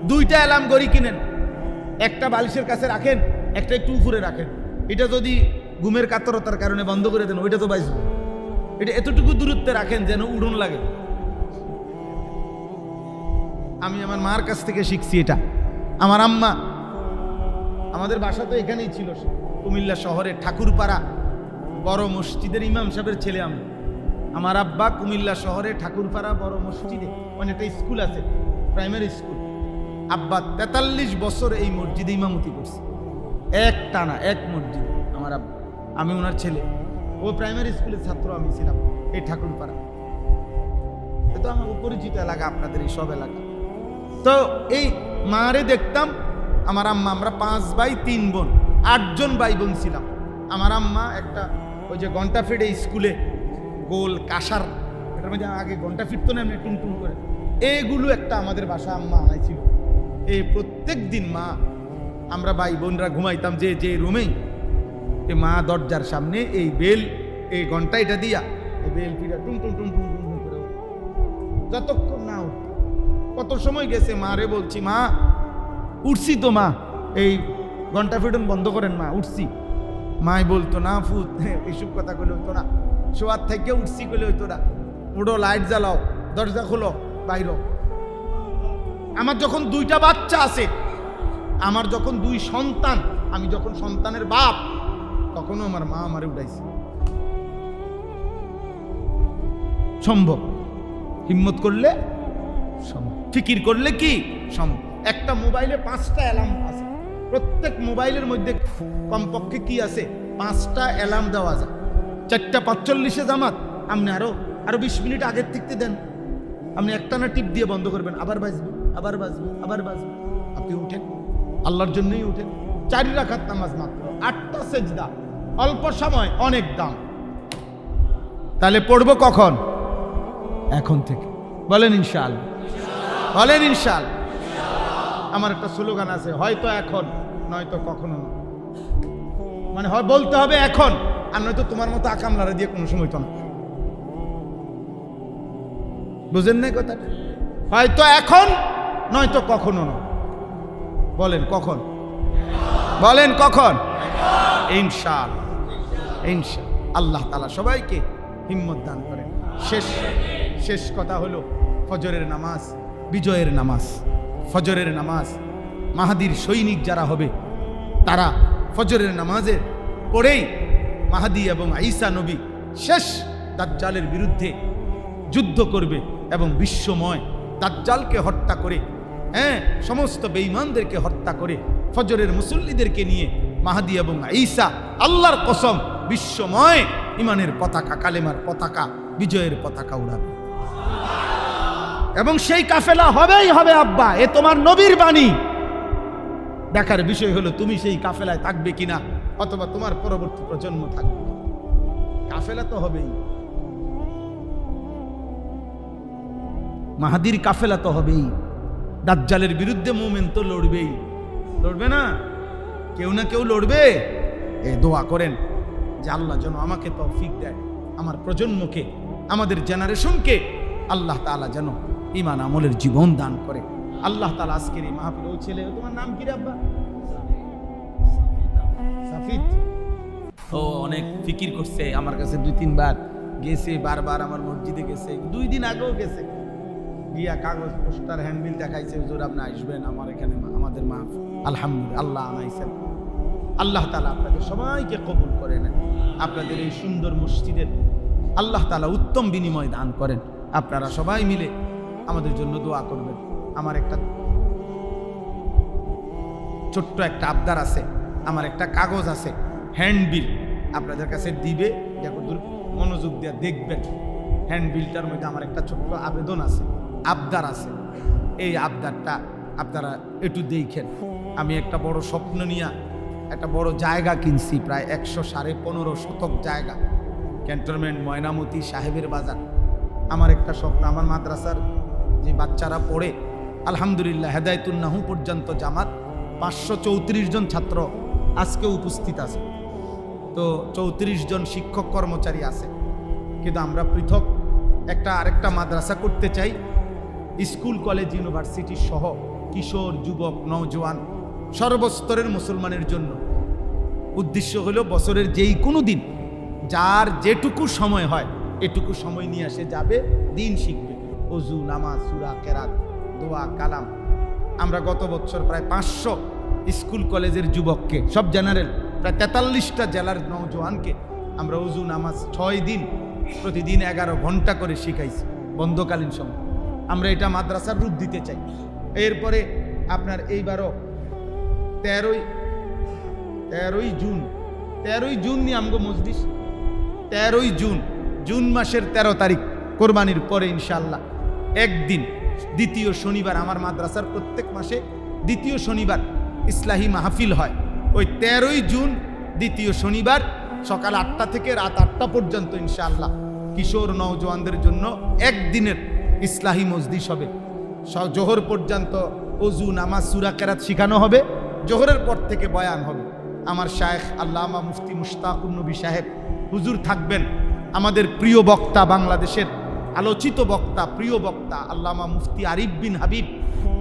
দুইটা অ্যালার্ম ঘড়ি কিনেন, একটা বালিশের কাছে রাখেন, একটা একটু উপরে রাখেন। এটা যদি ঘুমের কাতরতার কারণে বন্ধ করে দেন, ওইটা তো বাঁচবে। এটা এতটুকু দূরত্বে রাখেন যেন উড়ন লাগে। আমি আমার মার কাছ থেকে শিখছি এটা। আমার আম্মা, আমাদের বাসা তো এখানেই ছিল, কুমিল্লা শহরের ঠাকুরপাড়া বড় মসজিদের ইমাম সাহেবের ছেলে আমি। আমার আব্বা কুমিল্লা শহরে ঠাকুরপাড়া বড় মসজিদে, মানে একটা স্কুল আছে, প্রাইমারি স্কুল। আব্বা 43 বছর এই মসজিদে ইমামতি করছে, এক টানা, এক মসজিদ। আমার আব্বা, আমি ওনার ছেলে। ও প্রাইমারি স্কুলের ছাত্র, আমি ছিলাম এই ঠাকুরপাড়া। তো আমার পরিচিত এলাকা, আপনাদের এই সব এলাকা। তো এই মারে দেখতাম, আমার আম্মা, আমরা 5 ভাই 3 বোন, 8 জন ভাই বোন ছিলাম। আমার আম্মা একটা ওই যে ঘন্টা ফিটে স্কুলে গোল কাঁসার, এটার মধ্যে আগে ঘন্টা ফিরতো না এমনি টুনটুন করে, এগুলো একটা আমাদের বাসা আম্মা আনাইছিল। এই প্রত্যেক দিন মা, আমরা ভাই বোনরা ঘুমাইতাম যে রুমেই, এ মা দরজার সামনে এই বেল, এই ঘন্টা এটা দিয়া এই বেল পিড়া টুম টুম টুম টুম টুম করে যতক্ষণ না উঠে। কত সময় গেছে, মা রে বলছি, মা উঠছি তো মা, এই ঘন্টা ফিটন বন্ধ করেন মা, উঠছি। মাই বলতো না ফুত, এইসব কথা কইলে হইতো না, শোয়ার থেকে উঠছি কইলে হইতো না, উঠো, লাইট জ্বালাও, দরজা খোলো, বাইর। আমার যখন দুইটা বাচ্চা আছে, আমার যখন দুই সন্তান, আমি যখন সন্তানের বাপ, তখনও আমার মা আমারে উঠাইছে। সম্ভব, হিম্মত করলে সম্ভব, ফিকির করলে কি সম্ভব। একটা মোবাইলে 5টা অ্যালার্ম আছে, প্রত্যেক মোবাইলের মধ্যে কমপক্ষে কি আছে, 5টা অ্যালার্ম দেওয়া যায়। 4:45 জামাত, আপনি আরো 20 মিনিট আগের থেকে দেন, আপনি একটানা টিপ দিয়ে বন্ধ করবেন, আবার বাজবে, আবার বাজবে, আবার বাজবে, আপনি উঠেন, আল্লাহর জন্যই উঠেন। 4 রাকাত নামাজ মাত্র, 8টা সেজদা, অল্প সময়, অনেক দাম। তাহলে পড়বো কখন? এখন থেকে। বলেন ইনশাআল্লাহ, বলেন ইনশাআল্লাহ। আমার একটা স্লোগান আছে, হয়তো এখন নয়তো কখনো না। মানে হয় বলতে হবে এখন, আর নয়তো তোমার মতো আকামলারা দিয়ে কোনো সময় তো না। বুঝেন না কথাটা? হয়তো এখন নয়তো কখনো না। বলেন কখন? বলেন কখন? ইনশাআল্লাহ, ইনশাআল্লাহ। আল্লাহ তাআলা সবাইকে হিম্মত দান করেন। শেষ কথা হলো, ফজরের নামাজ বিজয়ের নামাজ। ফজরের নামাজ, মাহাদির সৈনিক যারা হবে তারা ফজরের নামাজে পড়েই মাহাদি এবং ঈসা নবী শেষ দাজ্জালের বিরুদ্ধে যুদ্ধ করবে এবং বিশ্বময় দাজ্জালকে হত্যা করে, সমস্ত বেঈমানদেরকে হত্যা করে ফজরের মুসল্লিদেরকে নিয়ে মাহাদি এবং ঈসা, আল্লাহর কসম, বিশ্বময় ইমানের পতাকা, কালেমার পতাকা, বিজয়ের পতাকা উড়াবে। এবং সেই কাফেলা হবেই হবে আব্বা, এ তোমার নবীর বাণী। দেখার বিষয় হলো তুমি সেই কাফেলায় থাকবে কিনা, অথবা তোমার পরবর্তী প্রজন্ম থাকবে। কাফেলা তো হবেই, মাহাদির কাফেলা তো হবেই। দাজ্জালের বিরুদ্ধে মুমিন তো লড়বেই, লড়বে না? কেউ না কেউ লড়বে। দোয়া করেন যে আল্লাহ যেন আমাকে তৌফিক দেয়, আমার প্রজন্মকে, আমাদের জেনারেশনকে আল্লাহ তাআলা যেন ঈমান আমলের জীবন দান করে। আল্লাহ তাআলা আজকের এই মাহফিল, ও ছেলে, তোমার নাম কি রে আব্বা? সাফিদ। ও অনেক ফিকির করছে, আমার কাছে 2-3 বার গেছে, বারবার আমার মসজিদে গেছে, 2 দিন আগেও গেছে, গিয়া কাগজ পোস্টার হ্যান্ডবিল দেখাইছে, হুজুর আপনি আসবেন আমার এখানে, আমাদের মাহফিল। আলহামদুলিল্লাহ, আল্লাহ আনাইছেন। আল্লাহ তাআলা আপনাদের সবাইকে কবুল করে নেন। আপনাদের এই সুন্দর মসজিদের আল্লাহ তাআলা উত্তম বিনিময় দান করেন। আপনারা সবাই মিলে আমাদের জন্য দোয়া করবেন। আমার একটা ছোট্ট একটা আবদার আছে, আমার একটা কাগজ আছে, হ্যান্ডবিল আপনাদের কাছে দিবে, যতদূর মনোযোগ দিয়ে দেখবেন। হ্যান্ডবিলটার মধ্যে আমার একটা ছোট্ট আবেদন আছে, আবদার আছে। এই আবদারটা আপনারা একটু দেখেন। আমি একটা বড় স্বপ্ন নিয়ে একটা বড় জায়গা কিনছি, প্রায় 115 শতক জায়গা, ক্যান্টনমেন্ট, ময়নামতি, সাহেবের বাজার। আমার একটা স্বপ্ন, আমার মাদ্রাসার যে বাচ্চারা পড়ে, আলহামদুলিল্লাহ হেদায়েতুন নাহু পর্যন্ত জামাত 534 জন ছাত্র আজকে উপস্থিত আছে। তো 34 জন শিক্ষক কর্মচারী আছে, কিন্তু আমরা পৃথক একটা আরেকটা মাদ্রাসা করতে চাই, স্কুল, কলেজ, ইউনিভার্সিটি সহ কিশোর, যুবক, নওজোয়ান, সর্বস্তরের মুসলমানের জন্য। উদ্দেশ্য হলো বছরের যেই কোনো দিন যার যেটুকু সময় হয় এটুকু সময় নিয়ে আসে যাবে, দিন শিখবে, ওযু, নামাজ, সূরা, কেরাত, দোয়া, কালাম। আমরা গত বছর প্রায় 500 স্কুল কলেজের যুবককে, সব জেনারেল, প্রায় 43টা জেলার নওজোয়ানকে আমরা ওযু, নামাজ 6 দিন প্রতিদিন 11 ঘন্টা করে শিখাইছি বন্ধকালীন সময়। আমরা এটা মাদ্রাসার রূপ দিতে চাই। এরপরে আপনার এইবারও 13ই জুন নিয়ে আমগো মজলিস। 13ই জুন মাসের 13 তারিখ, কোরবানির পরে ইনশাআল্লাহ একদিন, দ্বিতীয় শনিবার, আমার মাদ্রাসার প্রত্যেক মাসে দ্বিতীয় শনিবার ইসলাহি মাহফিল হয়। ওই 13ই জুন দ্বিতীয় শনিবার সকাল 8টা থেকে রাত 8টা পর্যন্ত ইনশাআল্লাহ কিশোর নওজোয়ানদের জন্য একদিনের ইসলাহি মজলিস হবে। জোহর পর্যন্ত ওযু, নামাজ, সূরা, কেরাত শেখানো হবে। জোহরের পর থেকে বয়ান হবে। আমার শায়েখ আল্লামা মুফতি মুশতাকুর নবী সাহেব হুজুর থাকবেন। আমাদের প্রিয় বক্তা, বাংলাদেশের আলোচিত বক্তা, প্রিয় বক্তা আল্লামা মুফতি আরিফ বিন হাবিব,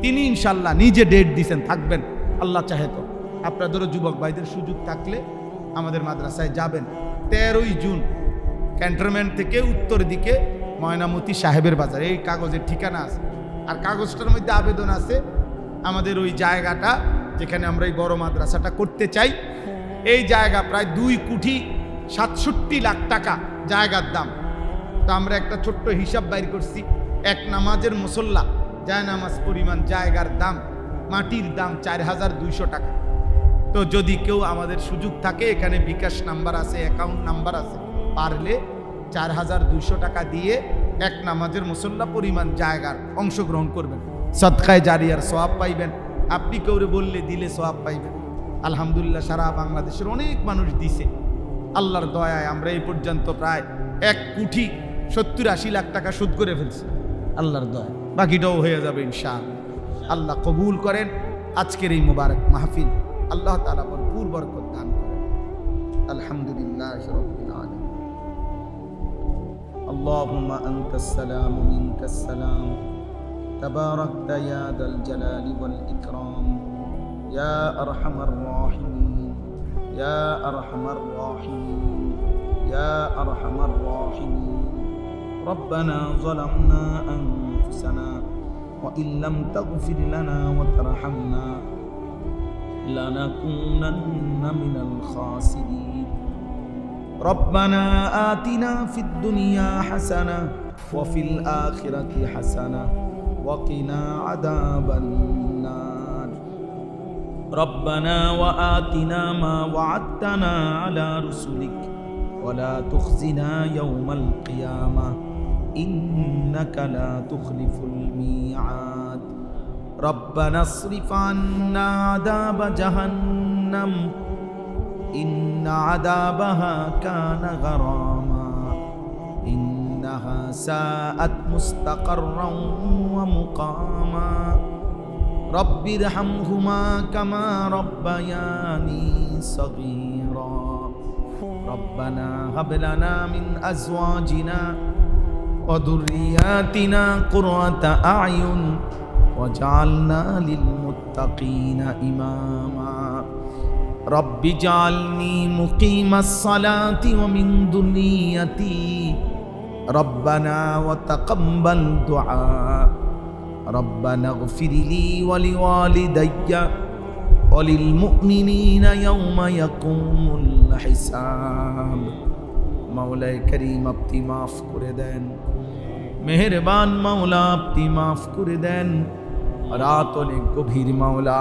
তিনি ইনশাল্লাহ নিজে ডেট দিয়েছেন, থাকবেন আল্লাহ চাহে তো। আপনাদেরও যুবক ভাইদের সুযোগ থাকলে আমাদের মাদ্রাসায় যাবেন। 13ই জুন ক্যান্টনমেন্ট থেকে উত্তর দিকে ময়নামতি সাহেবের বাজার, এই কাগজের ঠিকানা আছে, আর কাগজটার মধ্যে আবেদন আছে আমাদের ওই জায়গাটা যেখানে আমরা এই বড় মাদ্রাসাটা করতে চাই। এই জায়গা প্রায় 2,67,00,000 টাকা জায়গার দাম। তো আমরা একটা ছোট্ট হিসাব বাইর করছি, এক নামাজের মুসল্লা যায় নামাজ পরিমাণ জায়গার দাম, মাটির দাম 4,200 টাকা। তো যদি কেউ আমাদের সুযোগ থাকে, এখানে বিকাশ নাম্বার আছে, অ্যাকাউন্ট নাম্বার আছে, পারলে 4,200 টাকা দিয়ে এক নামাজের মুসল্লা পরিমাণ জায়গার অংশগ্রহণ করবেন, সদকায়ে জারিয়ার সওয়াব পাইবেন। আপনি কেউরে বললে দিলে সওয়াব পাইবেন। আলহামদুলিল্লাহ সারা বাংলাদেশের অনেক মানুষ দিছে। আল্লাহর দয়ায় আমরা এই পর্যন্ত প্রায় 1,70,80,00,000 টাকা শোধ করে ফেলছি আল্লাহর দয়ায়। বাকিটাও হয়ে যাবে ইনশাআল্লাহ। আল্লাহ কবুল করেন আজকের এই মুবারক মাহফিল, আল্লাহ তাআলা ভরপুর বরকত দান করেন। আলহামদুলিল্লাহ রাব্বিল আলামিন। اللهم أنت السلام منك السلام تباركت يا ذا الجلال والإكرام يا أرحم الراحمين يا أرحم الراحمين يا أرحم الراحمين ربنا ظلمنا أنفسنا وإن لم تغفر لنا وترحمنا لنكونن من الخاسرين ربنا آتنا في الدنيا حسنة وفي الآخرة حسنة وقنا عذاب النار ربنا وآتنا ما وعدتنا على رسلك ولا تخزنا يوم القيامة إنك لا تخلف الميعاد ربنا اصرف عنا عذاب جهنم إن عذابها كان غراما إنها ساءت مستقرا ومقاما رب ارحمهما كما ربياني صغيرا ربنا هب لنا من أزواجنا وذرياتنا قرة أعين واجعلنا للمتقين إماما رب اجعلني مقيم الصلاة ومن ذريتي ربنا وتقبل دعاء ربنا اغفر لي ولوالدي وللمؤمنين يوم يقوم الحساب مولا كريم আপনি মাফ করে দেন, মেহেরবান মাওলা আপনি মাফ করে দেন। রাত অনেক গভীর মাওলা,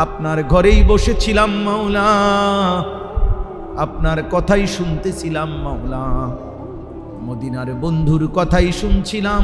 আপনার ঘরেই বসেছিলাম মাওলা, আপনার কথাই শুনতেছিলাম মাওলা, মদিনার বন্ধুর কথাই শুনছিলাম।